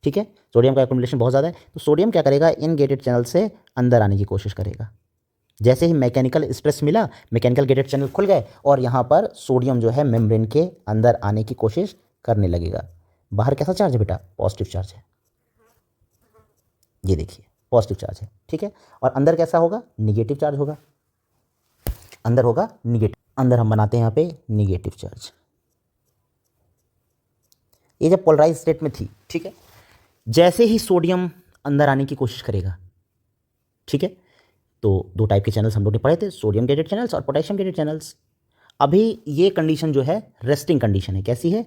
ठीक है, सोडियम का एक्युमुलेशन बहुत ज़्यादा है, तो सोडियम क्या करेगा? इन गेटेड चैनल से अंदर आने की कोशिश करेगा। जैसे ही मैकेनिकल स्ट्रेस मिला, मैकेनिकल गेटेड चैनल खुल गए और यहाँ पर सोडियम जो है मेम्ब्रेन के अंदर आने की कोशिश करने लगेगा। बाहर कैसा चार्ज है बेटा? पॉजिटिव चार्ज है। ये देखिए पॉजिटिव चार्ज है। ठीक है, और अंदर कैसा होगा? निगेटिव चार्ज होगा। अंदर होगा निगेटिव। अंदर हम बनाते हैं यहाँ पे निगेटिव चार्ज। ये जब पोलराइज स्टेट में थी, ठीक है, जैसे ही सोडियम अंदर आने की कोशिश करेगा, ठीक है, तो दो टाइप के चैनल्स हम लोग ने पढ़े थे, सोडियम गेटेड चैनल्स और पोटेशियम गेटेड चैनल्स। अभी ये कंडीशन जो है रेस्टिंग कंडीशन है। कैसी है?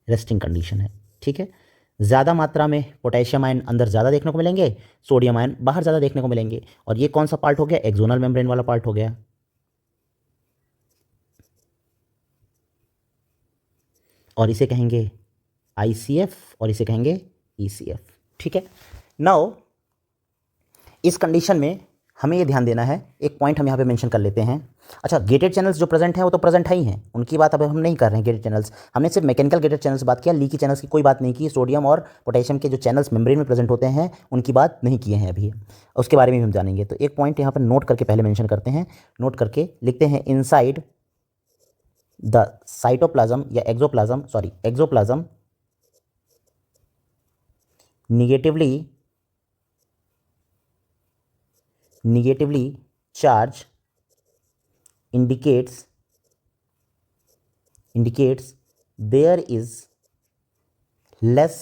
रेस्टिंग कंडीशन है। ठीक है, ज़्यादा मात्रा में पोटेशियम आयन अंदर ज़्यादा देखने को मिलेंगे, सोडियम आयन बाहर ज़्यादा देखने को मिलेंगे। और ये कौन सा पार्ट हो गया? एक्सोनल मेम्ब्रेन वाला पार्ट हो गया। और इसे कहेंगे ICF और इसे कहेंगे ECF। ठीक है, नाउ इस कंडीशन में हमें ये ध्यान देना है, एक पॉइंट हम यहाँ पे मेंशन कर लेते हैं। अच्छा, गेटेड चैनल्स जो प्रेजेंट हैं वो तो प्रेजेंट है ही हैं, उनकी बात अब हम नहीं कर रहे हैं। गेटेड चैनल्स हमने सिर्फ मैकेनिकल गेटेड चैनल्स बात किया, लीकी चैनल्स की कोई बात नहीं की। सोडियम और पोटेशियम के जो चैनल्स मेम्ब्रेन में प्रेजेंट होते हैं उनकी बात नहीं किए हैं अभी, उसके बारे में भी हम जानेंगे। तो एक पॉइंट यहाँ पर नोट करके पहले मैंशन करते हैं। नोट करके लिखते हैं, इनसाइड द साइटोप्लाज्म या axoplasm negatively charge indicates there is less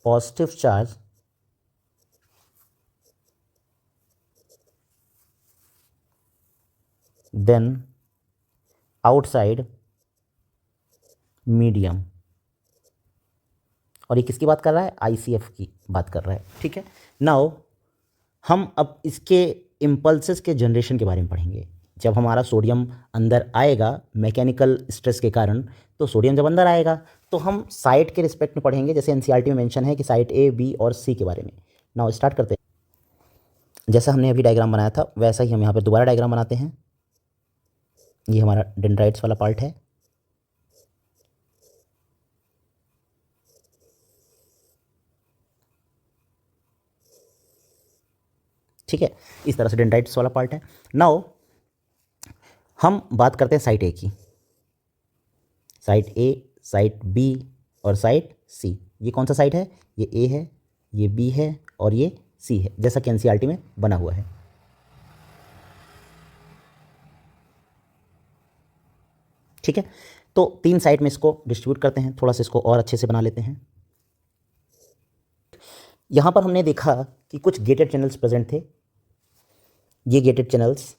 positive charge than outside medium। और ये किसकी बात कर रहा है? ICF की बात कर रहा है। ठीक है, नाउ हम अब इसके इम्पल्सेस के जनरेशन के बारे में पढ़ेंगे। जब हमारा सोडियम अंदर आएगा मैकेनिकल स्ट्रेस के कारण, तो सोडियम जब अंदर आएगा तो हम साइट के रिस्पेक्ट में पढ़ेंगे। जैसे NCERT में मेंशन है कि साइट A, B और C के बारे में। नाउ स्टार्ट करते हैं। जैसा हमने अभी डायग्राम बनाया था वैसा ही हम यहाँ पर दोबारा डायग्राम बनाते हैं। ये हमारा डेंड्राइट्स वाला पार्ट है। ठीक है, इस तरह से डेंड्राइट्स वाला पार्ट है। नाउ हम बात करते हैं साइट A की। साइट A, साइट B और साइट C। ये कौन सा साइट है? ये A है, ये B है और ये C है, जैसा कि NCERT में बना हुआ है। ठीक है, तो तीन साइड में इसको डिस्ट्रीब्यूट करते हैं। थोड़ा सा इसको और अच्छे से बना लेते हैं। यहाँ पर हमने देखा कि कुछ गेटेड चैनल्स प्रेजेंट थे। ये गेटेड चैनल्स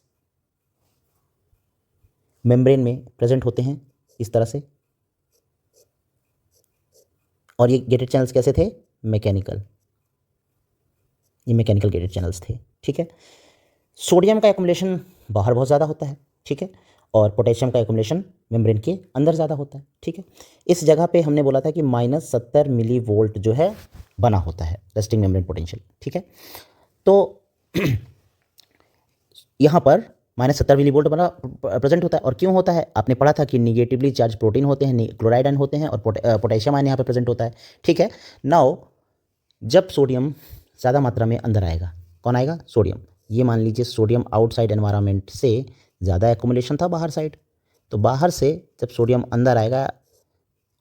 मेम्ब्रेन में प्रेजेंट होते हैं इस तरह से। और ये गेटेड चैनल्स कैसे थे? मैकेनिकल। ये मैकेनिकल गेटेड चैनल्स थे। ठीक है, सोडियम का एक्युमुलेशन बाहर बहुत ज़्यादा होता है। ठीक है, और पोटेशियम का एक्युमुलेशन मेम्ब्रेन के अंदर ज़्यादा होता है। ठीक है, इस जगह पे हमने बोला था कि -70 मिलीवोल्ट जो है बना होता है रेस्टिंग मेम्ब्रेन पोटेंशियल। ठीक है, तो यहाँ पर -70 मिलीवोल्ट बना प्रेजेंट होता है। और क्यों होता है? आपने पढ़ा था कि निगेटिवली चार्ज प्रोटीन होते हैं, क्लोराइड आयन होते हैं और पोटेशियम आयन यहाँ पर प्रेजेंट होता है। ठीक है, नाउ जब सोडियम ज़्यादा मात्रा में अंदर आएगा, कौन आएगा? सोडियम। ये मान लीजिए सोडियम आउटसाइड एनवायरनमेंट से ज़्यादा एक्युमुलेशन था बाहर साइड, तो बाहर से जब सोडियम अंदर आएगा,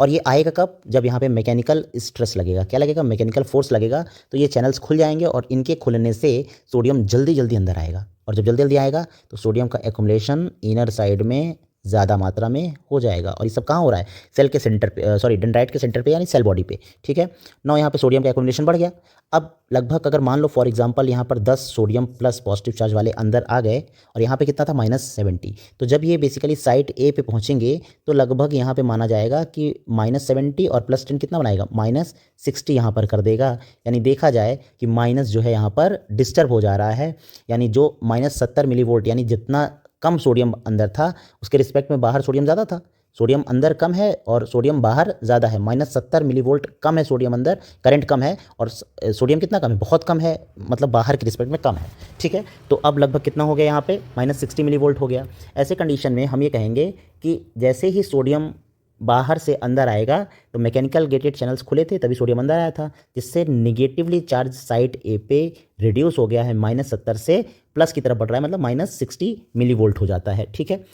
और ये आएगा कब? जब यहाँ पे मैकेनिकल स्ट्रेस लगेगा। क्या लगेगा? मैकेनिकल फोर्स लगेगा। तो ये चैनल्स खुल जाएंगे और इनके खुलने से सोडियम जल्दी जल्दी अंदर आएगा। और जब जल्दी जल्दी आएगा तो सोडियम का एक्युमुलेशन इनर साइड में ज़्यादा मात्रा में हो जाएगा। और ये सब कहाँ हो रहा है? सेल के सेंटर पे, सॉरी डेंड्राइट के सेंटर पे यानी सेल बॉडी पे, ठीक है। नाउ यहाँ पे सोडियम का एक्युमुलेशन बढ़ गया। अब लगभग अगर मान लो फॉर एग्जांपल यहाँ पर 10 सोडियम प्लस पॉजिटिव चार्ज वाले अंदर आ गए और यहाँ पे कितना था -70, तो जब ये बेसिकली साइट ए पे पहुँचेंगे तो लगभग यहाँ पे माना जाएगा कि -70 और +10 कितना बनाएगा? -60 यहाँ पर कर देगा। यानी देखा जाए कि माइनस जो है यहाँ पर डिस्टर्ब हो जा रहा है, यानी जो -70 मिलीवोल्ट यानी जितना कम सोडियम अंदर था उसके रिस्पेक्ट में बाहर सोडियम ज़्यादा था। सोडियम अंदर कम है और सोडियम बाहर ज़्यादा है। -70 मिलीवोल्ट कम है सोडियम अंदर, करंट कम है, और सोडियम कितना कम है? बहुत कम है, मतलब बाहर के रिस्पेक्ट में कम है, ठीक है। तो अब लगभग कितना हो गया यहाँ पे? -60 मिलीवोल्ट हो गया। ऐसे कंडीशन में हम ये कहेंगे कि जैसे ही सोडियम बाहर से अंदर आएगा तो मैकेनिकल गेटेड चैनल्स खुले थे तभी सोडियम अंदर आया था, जिससे निगेटिवली चार्ज साइट ए पे रिड्यूस हो गया है, -70 से प्लस की तरफ बढ़ रहा है, मतलब -60 मिलीवोल्ट हो जाता है, ठीक है।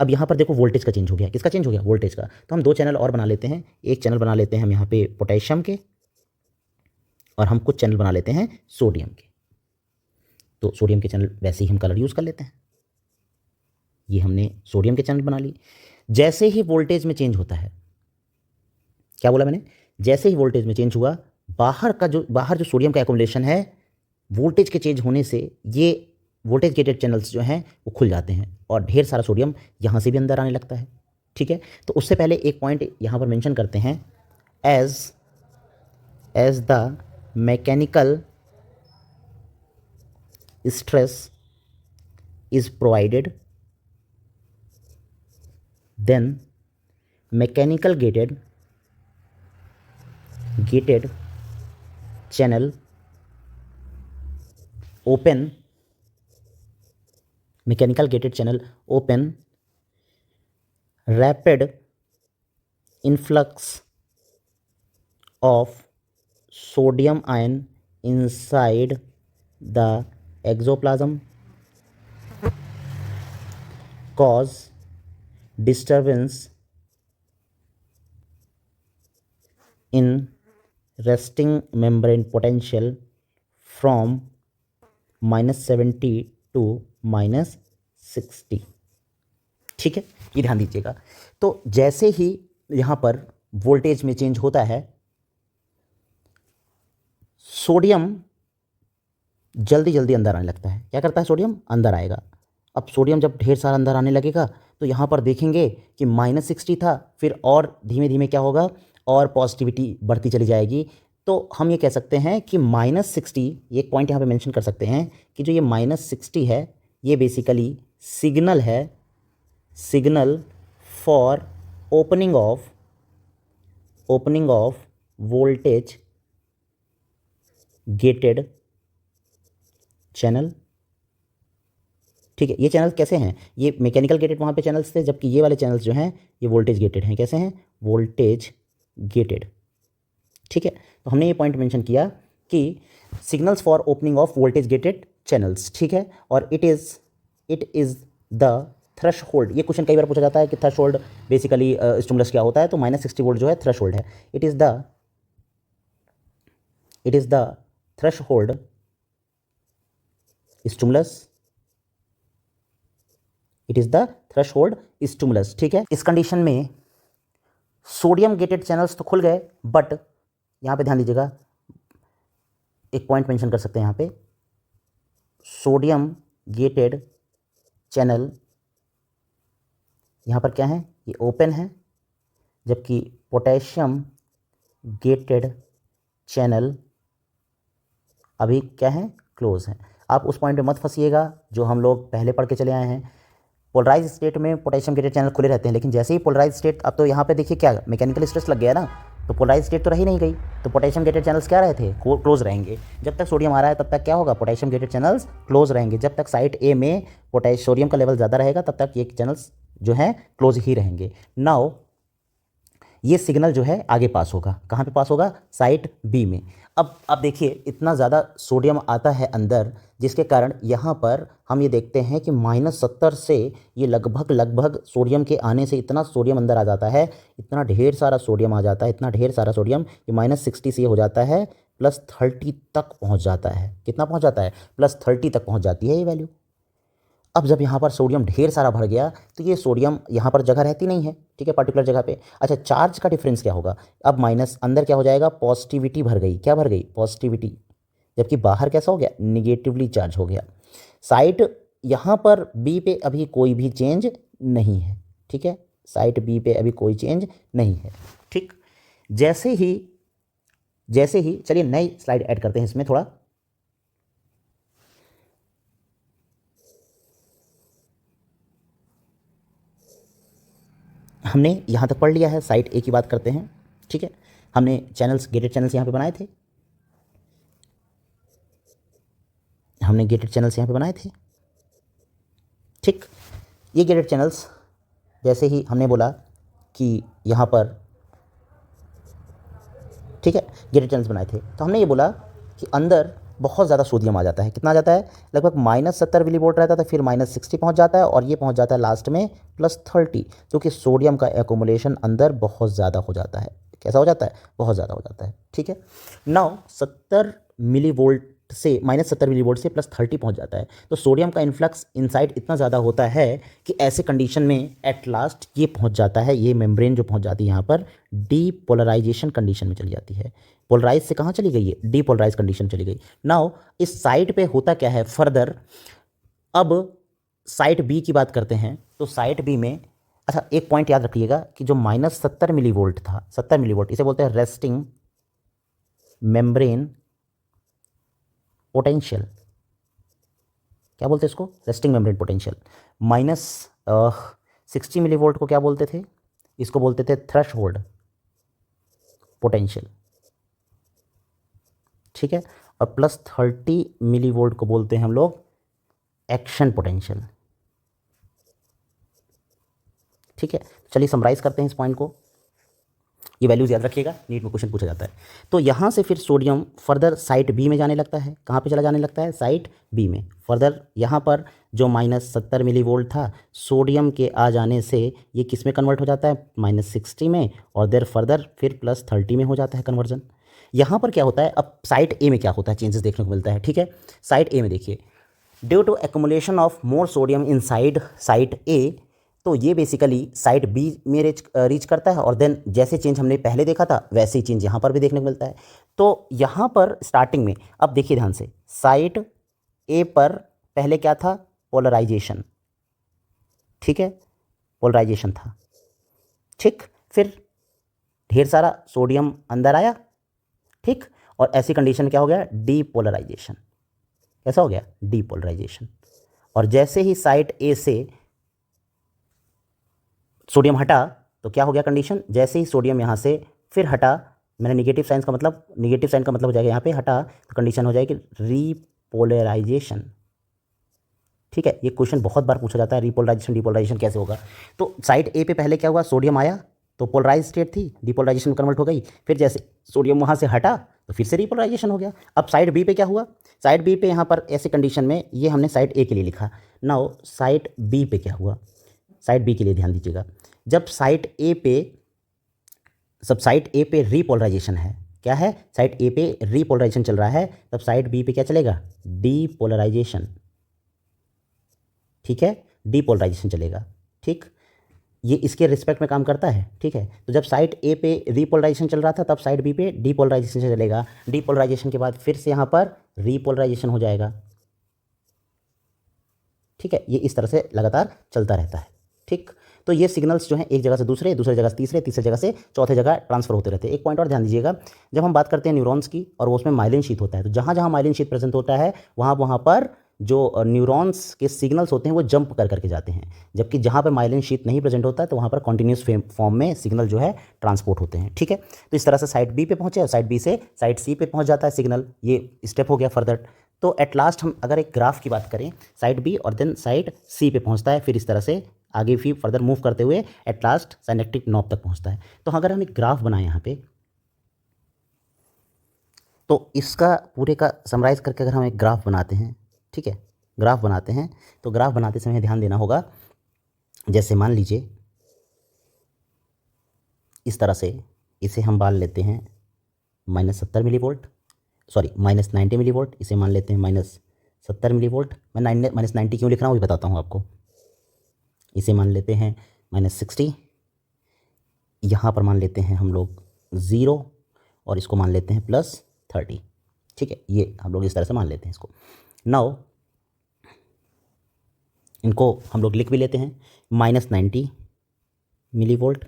अब यहाँ पर देखो वोल्टेज का चेंज हो गया। किसका चेंज हो गया? वोल्टेज का। तो हम 2 चैनल और बना लेते हैं। एक चैनल बना लेते हैं हम यहाँ पे पोटेशियम के, और हम कुछ चैनल बना लेते हैं सोडियम के। तो सोडियम के चैनल वैसे ही हम कलर यूज़ कर लेते हैं। ये हमने सोडियम के चैनल बना ली। जैसे ही वोल्टेज में चेंज होता है, क्या बोला मैंने? जैसे ही वोल्टेज में चेंज हुआ, बाहर जो सोडियम का एक्युमुलेशन है, वोल्टेज के चेंज होने से ये वोल्टेज गेटेड चैनल्स जो हैं वो खुल जाते हैं और ढेर सारा सोडियम यहाँ से भी अंदर आने लगता है, ठीक है। तो उससे पहले एक पॉइंट यहाँ पर मेंशन करते हैं, as the mechanical stress is provided, then mechanical gated channel open, mechanical gated channel open, rapid influx of sodium ion inside the exoplasm cause disturbance in resting membrane potential from -70 to -60, ठीक है। ये ध्यान दीजिएगा। तो जैसे ही यहाँ पर voltage में चेंज होता है, सोडियम जल्दी जल्दी अंदर आने लगता है। क्या करता है? सोडियम अंदर आएगा। अब सोडियम जब ढेर सारा अंदर आने लगेगा तो यहाँ पर देखेंगे कि -60 था, फिर और धीमे धीमे क्या होगा? और पॉजिटिविटी बढ़ती चली जाएगी। तो हम ये कह सकते हैं कि -60, ये एक पॉइंट यहाँ पे मेंशन कर सकते हैं कि जो ये -60 है, ये बेसिकली सिग्नल है, signal for opening of voltage gated channel, ठीक है। ये चैनल कैसे हैं? ये मैकेनिकल गेटेड वहाँ पे चैनल्स थे, जबकि ये वाले चैनल्स जो हैं ये वोल्टेज गेटेड हैं। कैसे हैं? वोल्टेज गेटेड, ठीक है। तो हमने ये पॉइंट मेंशन किया कि signals for opening of voltage gated channels, ठीक है। और इट इज़ द थ्रेशहोल्ड। ये क्वेश्चन कई बार पूछा जाता है कि थ्रेशहोल्ड बेसिकली स्टिमुलस क्या होता है? तो -60 वोल्ट जो है थ्रेशहोल्ड है। It is the threshold stimulus, it is the threshold stimulus, ठीक है। इस कंडीशन में सोडियम गेटेड चैनल्स तो खुल गए, बट यहाँ पे ध्यान दीजिएगा, एक पॉइंट मेंशन कर सकते हैं यहाँ पे, सोडियम गेटेड चैनल यहाँ पर क्या है? ये ओपन है, जबकि पोटेशियम गेटेड चैनल अभी क्या है? क्लोज है। आप उस पॉइंट पे मत फंसिएगा जो हम लोग पहले पढ़ के चले आए हैं। पोलराइज स्टेट में पोटेशियम गेटेड चैनल खुले रहते हैं, लेकिन जैसे ही पोलराइज स्टेट, अब तो यहाँ पे देखिए क्या मैकेनिकल स्ट्रेस लग गया ना, तो पोलराइज स्टेट तो रही नहीं गई, तो पोटेशियम गेटेड चैनल्स क्या रहे थे? क्लोज रहेंगे। जब तक सोडियम आ रहा है तब तक क्या होगा? पोटेशियम गेटेड चैनल्स क्लोज रहेंगे। जब तक साइट ए में सोडियम का लेवल ज़्यादा रहेगा तब तक ये चैनल्स जो हैं क्लोज ही रहेंगे। नाउ ये सिग्नल जो है आगे पास होगा, कहाँ पे पास होगा? साइट बी में। अब देखिए इतना ज़्यादा सोडियम आता है अंदर, जिसके कारण यहाँ पर हम ये देखते हैं कि -70 से ये लगभग सोडियम के आने से इतना सोडियम अंदर आ जाता है, इतना ढेर सारा सोडियम आ जाता है, इतना ढेर सारा सोडियम कि -60 से ये हो जाता है +30 तक पहुँच जाता है। कितना पहुँच जाता है? +30 तक पहुँच जाती है ये वैल्यू। अब जब यहाँ पर सोडियम ढेर सारा भर गया तो ये सोडियम यहाँ पर जगह रहती नहीं है, ठीक है, पर्टिकुलर जगह पे। अच्छा, चार्ज का डिफरेंस क्या होगा, अब माइनस अंदर क्या हो जाएगा, पॉजिटिविटी भर गई, क्या भर गई, पॉजिटिविटी, जबकि बाहर कैसा हो गया, निगेटिवली चार्ज हो गया। साइट यहाँ पर बी पे अभी कोई भी चेंज नहीं है, ठीक है, साइट बी पे अभी कोई चेंज नहीं है, ठीक। जैसे ही चलिए नई स्लाइड ऐड करते हैं इसमें थोड़ा। हमने यहाँ तक पढ़ लिया है, साइट ए की बात करते हैं, ठीक है। हमने चैनल्स, गेटेड चैनल्स यहाँ पे बनाए थे, हमने गेटेड चैनल्स यहाँ पे बनाए थे, ठीक। ये गेटेड चैनल्स जैसे ही हमने बोला कि यहाँ पर, ठीक है, गेटेड चैनल्स बनाए थे, तो हमने ये बोला कि अंदर बहुत ज़्यादा सोडियम आ जाता है। कितना आ जाता है, लगभग -70 मिलीवोल्ट रहता था, फिर -60 पहुँच जाता है, और ये पहुँच जाता है लास्ट में +30, क्योंकि सोडियम का एक्यूमुलेशन अंदर बहुत ज़्यादा हो जाता है। कैसा हो जाता है, बहुत ज़्यादा हो जाता है, ठीक है। नाउ 70 मिलीवोल्ट से -70 मिलीवोल्ट से +30 पहुँच जाता है, तो सोडियम का इन्फ्लक्स इनसाइड इतना ज़्यादा होता है कि ऐसे कंडीशन में एट लास्ट ये पहुँच जाता है, ये मेम्ब्रेन जो पहुँच जाती है यहाँ पर डीपोलराइजेशन कंडीशन में चली जाती है। पोलराइज से कहाँ चली गई है, डीपोलराइज कंडीशन चली गई। नाउ इस साइट पे होता क्या है फर्दर, अब साइट बी की बात करते हैं, तो साइट बी में, अच्छा एक पॉइंट याद रखिएगा कि जो -70 मिलीवोल्ट था, 70 मिलीवोल्ट, इसे बोलते हैं रेस्टिंग मेम्ब्रेन पोटेंशियल, क्या बोलते हैं इसको, रेस्टिंग मेम्ब्रेन पोटेंशियल। -60 मिलीवोल्ट को क्या बोलते थे, इसको बोलते थे थ्रेशहोल्ड पोटेंशियल, ठीक है। और +30 मिलीवोल्ट को बोलते हैं हम लोग एक्शन पोटेंशियल, ठीक है। चलिए समराइज करते हैं इस पॉइंट को, ये वैल्यूज़ याद रखिएगा, नीट में क्वेश्चन पूछा जाता है। तो यहाँ से फिर सोडियम फर्दर साइट बी में जाने लगता है, कहाँ पे चला जाने लगता है, साइट बी में। फर्दर यहाँ पर जो -70 मिलीवोल्ट था, सोडियम के आ जाने से ये किस में कन्वर्ट हो जाता है, -60 में, और देर फर्दर फिर +30 में हो जाता है कन्वर्जन। यहाँ पर क्या होता है, अब साइट ए में क्या होता है, चेंजेस देखने को मिलता है, ठीक है। साइट ए में देखिए, due to accumulation of more sodium inside site A, तो ये बेसिकली साइट बी में रीच करता है, और देन जैसे चेंज हमने पहले देखा था वैसे ही चेंज यहाँ पर भी देखने को मिलता है। तो यहाँ पर स्टार्टिंग में, अब देखिए ध्यान से, साइट ए पर पहले क्या था, पोलराइजेशन, ठीक है, पोलराइजेशन था, ठीक। फिर ढेर सारा सोडियम अंदर आया, ठीक, और ऐसी कंडीशन क्या हो गया, डीपोलराइजेशन। कैसा हो गया, डीपोलराइजेशन। और जैसे ही साइट ए से सोडियम हटा तो क्या हो गया कंडीशन, जैसे ही सोडियम यहाँ से फिर हटा, मैंने नेगेटिव साइन का मतलब हो जाएगा यहाँ पे हटा, तो कंडीशन हो जाएगी रीपोलराइजेशन, ठीक है। ये क्वेश्चन बहुत बार पूछा जाता है, रीपोलराइजेशन डीपोलराइजेशन कैसे होगा। तो साइड ए पे पहले क्या हुआ, सोडियम आया तो पोलराइज स्टेट थी, डीपोलराइजेशन कन्वर्ट हो गई, फिर जैसे सोडियम वहाँ से हटा तो फिर से रीपोलराइजेशन हो गया। अब साइड बी पे क्या हुआ, साइड बी पे यहाँ पर ऐसे कंडीशन में, ये हमने साइड ए के लिए लिखा, नाउ साइड बी पे क्या हुआ, साइड बी के लिए ध्यान दीजिएगा, जब साइड ए पे रीपोलराइजेशन है, क्या है, साइड ए पे रीपोलराइजेशन चल रहा है, तब साइड बी पे क्या चलेगा, डीपोलराइजेशन, ठीक है, डीपोलराइजेशन चलेगा, ठीक। ये इसके रिस्पेक्ट में काम करता है, ठीक है। तो जब साइड ए पे रीपोलराइजेशन चल रहा था, तब साइड बी पे डीपोलराइजेशन चलेगा, डीपोलराइजेशन के बाद फिर से यहाँ पर रीपोलराइजेशन हो जाएगा, ठीक है। ये इस तरह से लगातार चलता रहता है, ठीक। तो ये सिग्नल्स जो हैं एक जगह से दूसरे जगह से तीसरे जगह से चौथे जगह ट्रांसफर होते रहते हैं। एक पॉइंट और ध्यान दीजिएगा, जब हम बात करते हैं न्यूरॉन्स की और वो उसमें माइलिन शीथ होता है, तो जहाँ जहाँ माइलिन शीथ प्रेजेंट होता है वहाँ पर जो न्यूरॉन्स के सिग्नल्स होते हैं वो जंप कर करके जाते हैं, जबकि जहाँ पर माइलिन शीथ नहीं प्रेजेंट होता है तो वहाँ पर कॉन्टिन्यूस फॉर्म में सिग्नल जो है ट्रांसपोर्ट होते हैं, ठीक है। तो इस तरह से साइड बी पे पहुँचे और साइड बी से साइड सी पे पहुँच जाता है सिग्नल, ये स्टेप हो गया फर्दर। तो एट लास्ट हम अगर एक ग्राफ की बात करें, साइड बी और देन साइड सी पे पहुँचता है, फिर इस तरह से आगे भी फर्दर मूव करते हुए एट लास्ट साइनेप्टिक नॉब तक पहुंचता है। तो अगर हम एक ग्राफ बनाएं यहाँ पे, तो इसका पूरे का समराइज़ करके अगर हम एक ग्राफ बनाते हैं, ठीक है, ग्राफ बनाते हैं, तो ग्राफ बनाते समय ध्यान देना होगा, जैसे मान लीजिए इस तरह से इसे हम मान लेते हैं -70 मिलीवोल्ट, सॉरी -90 मिलीवोल्ट, इसे मान लेते हैं 70 मिली वोल्ट। मैं -90 क्यों लिख रहा हूँ वो बताता हूँ आपको। इसे मान लेते हैं -60, यहाँ पर मान लेते हैं हम लोग 0 और इसको मान लेते हैं +30। ठीक है, ये हम लोग इस तरह से मान लेते हैं इसको। नाउ इनको हम लोग लिख भी लेते हैं -90 मिली वोल्ट,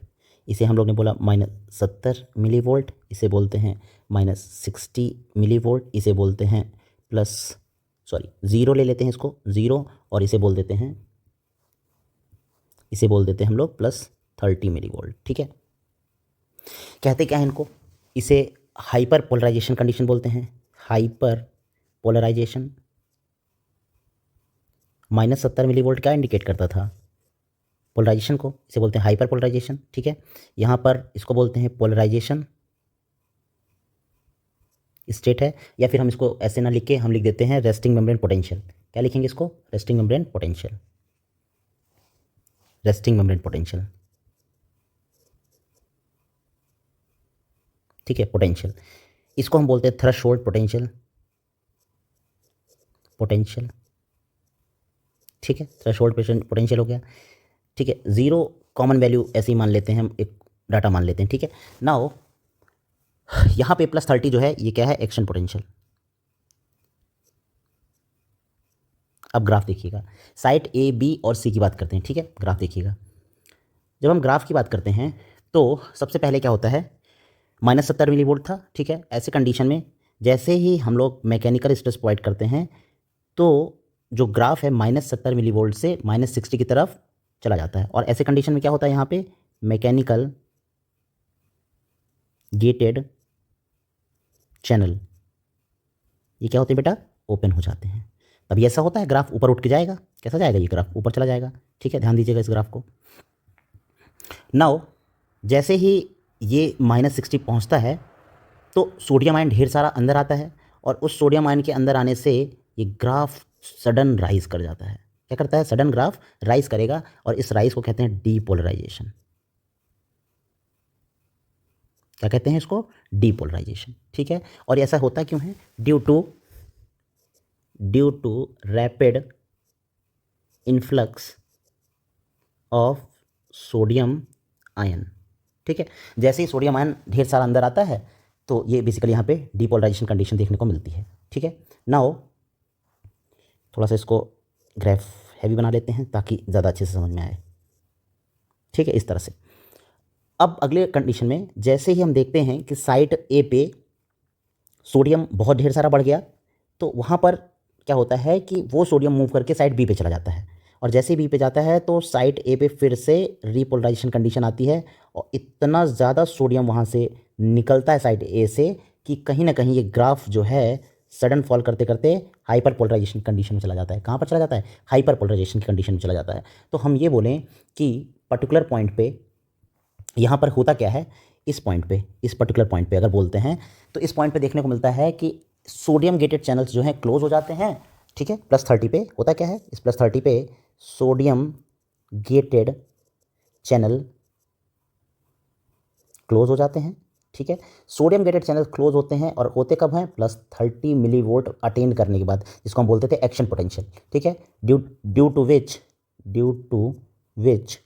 इसे हम लोग ने बोला -70 मिली वोल्ट, इसे बोलते हैं -60 मिली वोल्ट, इसे बोलते हैं ज़ीरो ले लेते हैं इसको 0 और इसे बोल देते हैं, इसे बोल देते हैं हम लोग +30 मिली वोल्ट। ठीक है, कहते क्या है इनको, इसे हाइपर पोलराइजेशन कंडीशन बोलते हैं। हाइपर पोलराइजेशन -70 मिली वोल्ट क्या इंडिकेट करता था, पोलराइजेशन को, इसे बोलते हैं हाइपर पोलराइजेशन। ठीक है, यहाँ पर इसको बोलते हैं पोलराइजेशन स्टेट है, या फिर हम इसको ऐसे ना लिख के हम लिख देते हैं रेस्टिंग मेम्ब्रेन पोटेंशियल। क्या लिखेंगे इसको, resting membrane potential, resting membrane potential. ठीक है, पोटेंशियल, इसको हम बोलते हैं थ्रेशोल्ड पोटेंशियल, पोटेंशियल। ठीक है, थ्रेशोल्ड पोटेंशियल हो गया। ठीक है, 0 कॉमन वैल्यू ऐसे ही मान लेते हैं, हम एक डाटा मान लेते हैं। ठीक है, नाउ यहाँ पे +30 जो है ये क्या है, एक्शन पोटेंशियल। अब ग्राफ देखिएगा, साइट ए बी और सी की बात करते हैं। ठीक है, ग्राफ देखिएगा, जब हम ग्राफ की बात करते हैं तो सबसे पहले क्या होता है, -70 मिली वोल्ट था। ठीक है, ऐसे कंडीशन में जैसे ही हम लोग मैकेनिकल स्ट्रेस प्रोवाइड करते हैं तो जो ग्राफ है -70 मिली वोल्ट से -60 की तरफ चला जाता है। और ऐसे कंडीशन में क्या होता है, यहाँ पे मैकेनिकल गेटेड चैनल ये क्या होते हैं बेटा, ओपन हो जाते हैं। तभी ऐसा होता है, ग्राफ ऊपर उठ के जाएगा। कैसा जाएगा, ये ग्राफ ऊपर चला जाएगा। ठीक है, ध्यान दीजिएगा इस ग्राफ को। नाउ जैसे ही ये -60 पहुंचता है तो सोडियम आयन ढेर सारा अंदर आता है, और उस सोडियम आयन के अंदर आने से ये ग्राफ सडन राइज कर जाता है। क्या करता है, सडन ग्राफ राइज करेगा, और इस राइज को कहते हैं डीपोलराइजेशन। क्या कहते हैं इसको, डीपोलराइजेशन। ठीक है, और ऐसा होता क्यों है, due to rapid influx of sodium ion. ठीक है, जैसे ही सोडियम आयन ढेर सारा अंदर आता है तो ये बेसिकली यहाँ पे डीपोलराइजेशन कंडीशन देखने को मिलती है। ठीक है, नाउ थोड़ा सा इसको ग्राफ हैवी बना लेते हैं ताकि ज़्यादा अच्छे से समझ में आए। ठीक है, इस तरह से। अब अगले कंडीशन में जैसे ही हम देखते हैं कि साइट ए पे सोडियम बहुत ढेर सारा बढ़ गया, तो वहाँ पर क्या होता है कि वो सोडियम मूव करके साइट बी पे चला जाता है, और जैसे बी पे जाता है तो साइट ए पे फिर से रीपोलराइजेशन कंडीशन आती है, और इतना ज़्यादा सोडियम वहाँ से निकलता है साइट ए से कि कहीं ना कहीं ये ग्राफ जो है सडन फॉल करते करते हाइपर पोलराइजेशन कंडीशन में चला जाता है। कहाँ पर चला जाता है, हाइपर पोलराइजेशन की कंडीशन में चला जाता है। तो हम ये बोलें कि पर्टिकुलर पॉइंट पे यहाँ पर होता क्या है, इस पॉइंट पे, इस पर्टिकुलर पॉइंट पे अगर बोलते हैं तो इस पॉइंट पे देखने को मिलता है कि सोडियम गेटेड चैनल्स जो हैं क्लोज हो जाते हैं। ठीक है, +30 पे होता क्या है, इस +30 पे सोडियम गेटेड चैनल क्लोज हो जाते हैं। ठीक है, सोडियम गेटेड चैनल क्लोज होते हैं, और होते कब हैं, +30 मिली वोल्ट अटेन करने के बाद, जिसको हम बोलते थे एक्शन पोटेंशियल। ठीक है, due to which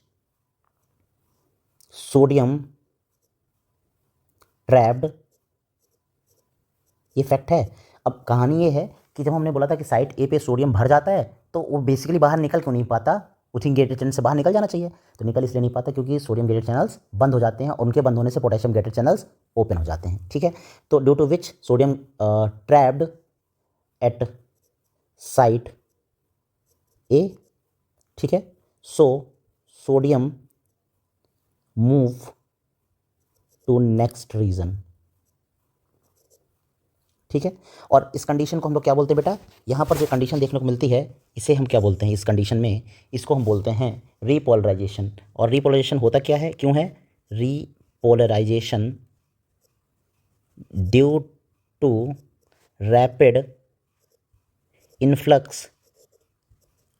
sodium trapped, ये फैक्ट है। अब कहानी ये है कि जब हमने बोला था कि साइट ए पे सोडियम भर जाता है तो वो बेसिकली बाहर निकल क्यों नहीं पाता, उसी गेटेड चैनल से बाहर निकल जाना चाहिए, तो निकल इसलिए नहीं पाता क्योंकि सोडियम गेटेड चैनल्स बंद हो जाते हैं, और उनके बंद होने से पोटेशियम गेटेड चैनल्स ओपन हो जाते हैं। ठीक है, तो due to which sodium trapped at site A. ठीक है, so sodium move to next region. ठीक है, और इस कंडीशन को हम लोग क्या बोलते हैं बेटा, यहाँ पर जो कंडीशन देखने को मिलती है इसे हम क्या बोलते हैं, इस कंडीशन में इसको हम बोलते हैं रीपोलराइजेशन। और रीपोलराइजेशन होता क्या है, क्यों है, repolarisation due to rapid influx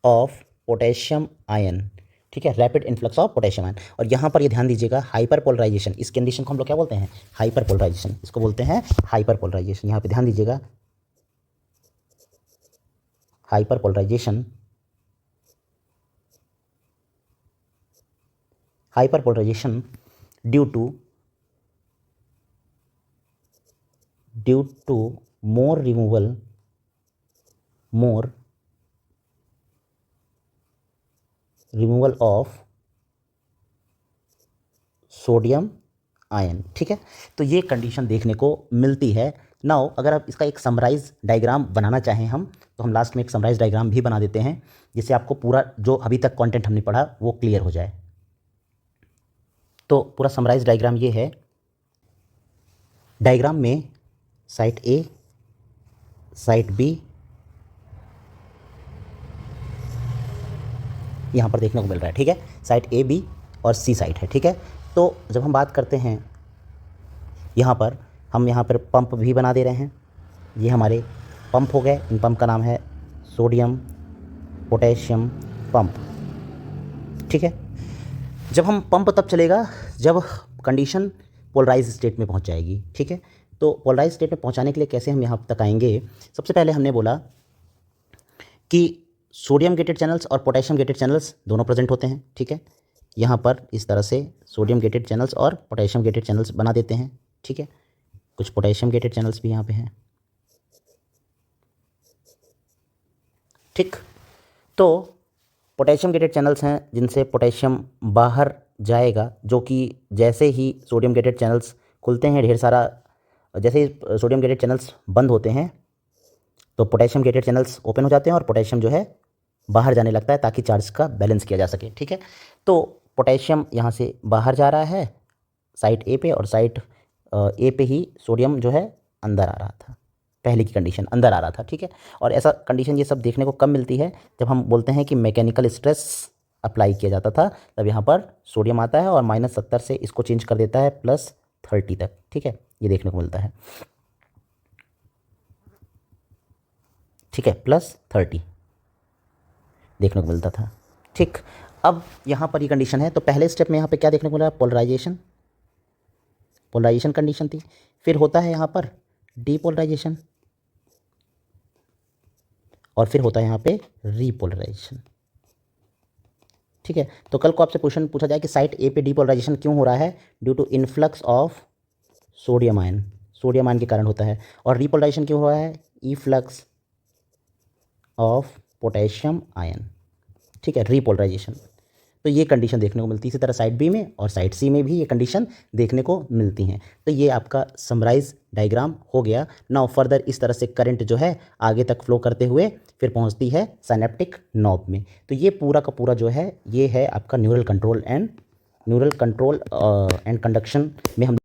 of potassium ion. ठीक है, rapid influx of potassium ion. और यहाँ पर ये ध्यान दीजिएगा, हाइपर पोलराइजेशन, इस कंडीशन को हम लोग क्या बोलते हैं, हाइपर पोलराइजेशन, इसको बोलते हैं हाइपर पोलराइजेशन। यहाँ पे ध्यान दीजिएगा, hyperpolarization due to more removal of sodium ion. ठीक है, तो ये कंडीशन देखने को मिलती है। नाउ अगर आप इसका एक समराइज डायग्राम बनाना चाहें हम, तो हम लास्ट में एक समराइज डायग्राम भी बना देते हैं, जिससे आपको पूरा जो अभी तक कंटेंट हमने पढ़ा वो क्लियर हो जाए। तो पूरा समराइज डायग्राम ये है। डायग्राम में साइट ए, साइट बी यहाँ पर देखने को मिल रहा है। ठीक है, साइट ए, बी और सी साइट है। ठीक है, तो जब हम बात करते हैं यहाँ पर, हम यहाँ पर पंप भी बना दे रहे हैं। ये हमारे पंप हो गए। इन पंप का नाम है सोडियम पोटेशियम पंप। ठीक है, जब हम पंप तब चलेगा जब कंडीशन पोलराइज स्टेट में पहुँच जाएगी। ठीक है, तो पोलराइज स्टेट में पहुँचाने के लिए कैसे हम यहाँ तक आएंगे? सबसे पहले हमने बोला कि सोडियम गेटेड चैनल्स और पोटेशियम गेटेड चैनल्स दोनों प्रेजेंट होते हैं। ठीक है, यहाँ पर इस तरह से सोडियम गेटेड चैनल्स और पोटेशियम गेटेड चैनल्स बना देते हैं। ठीक है, कुछ पोटेशियम गेटेड चैनल्स भी यहाँ पे हैं। ठीक, तो पोटेशियम गेटेड चैनल्स हैं जिनसे पोटेशियम बाहर जाएगा, जो कि जैसे ही सोडियम गेटेड चैनल्स खुलते हैं, ढेर सारा, जैसे ही सोडियम गेटेड चैनल्स बंद होते हैं तो पोटेशियम गेटेड चैनल्स ओपन हो जाते हैं और पोटेशियम जो है बाहर जाने लगता है, ताकि चार्ज का बैलेंस किया जा सके। ठीक है, तो पोटेशियम यहाँ से बाहर जा रहा है साइट ए पे, और साइट ए पे ही सोडियम जो है अंदर आ रहा था। पहले की कंडीशन अंदर आ रहा था। ठीक है, और ऐसा कंडीशन ये सब देखने को कब मिलती है? जब हम बोलते हैं कि मैकेनिकल स्ट्रेस अप्लाई किया जाता था, तब यहाँ पर सोडियम आता है और -70 से इसको चेंज कर देता है +30 तक। ठीक है, ये देखने को मिलता है। ठीक है, +30 देखने को मिलता था। ठीक, अब यहाँ पर ये कंडीशन है, तो पहले स्टेप में यहाँ पे क्या देखने को मिला? पोलराइजेशन कंडीशन थी। फिर होता है यहाँ पर डीपोलराइजेशन, और फिर होता है यहाँ पे रीपोलराइजेशन। ठीक है, तो कल को आपसे क्वेश्चन पूछा जाए कि साइट ए पे डीपोलराइजेशन क्यों हो रहा है? Due to influx of sodium ion के कारण होता है। और रीपोलराइजेशन क्यों हो रहा है? Efflux of potassium ion. ठीक है, रीपोलराइजेशन। तो ये कंडीशन देखने को मिलती है। इसी तरह साइट बी में और साइट सी में भी ये कंडीशन देखने को मिलती हैं। तो ये आपका समराइज डायग्राम हो गया। नाउ फर्दर इस तरह से करंट जो है आगे तक फ्लो करते हुए फिर पहुंचती है साइनेप्टिक नॉब में। तो ये पूरा का पूरा जो है ये है आपका न्यूरल कंट्रोल एंड कंडक्शन में हम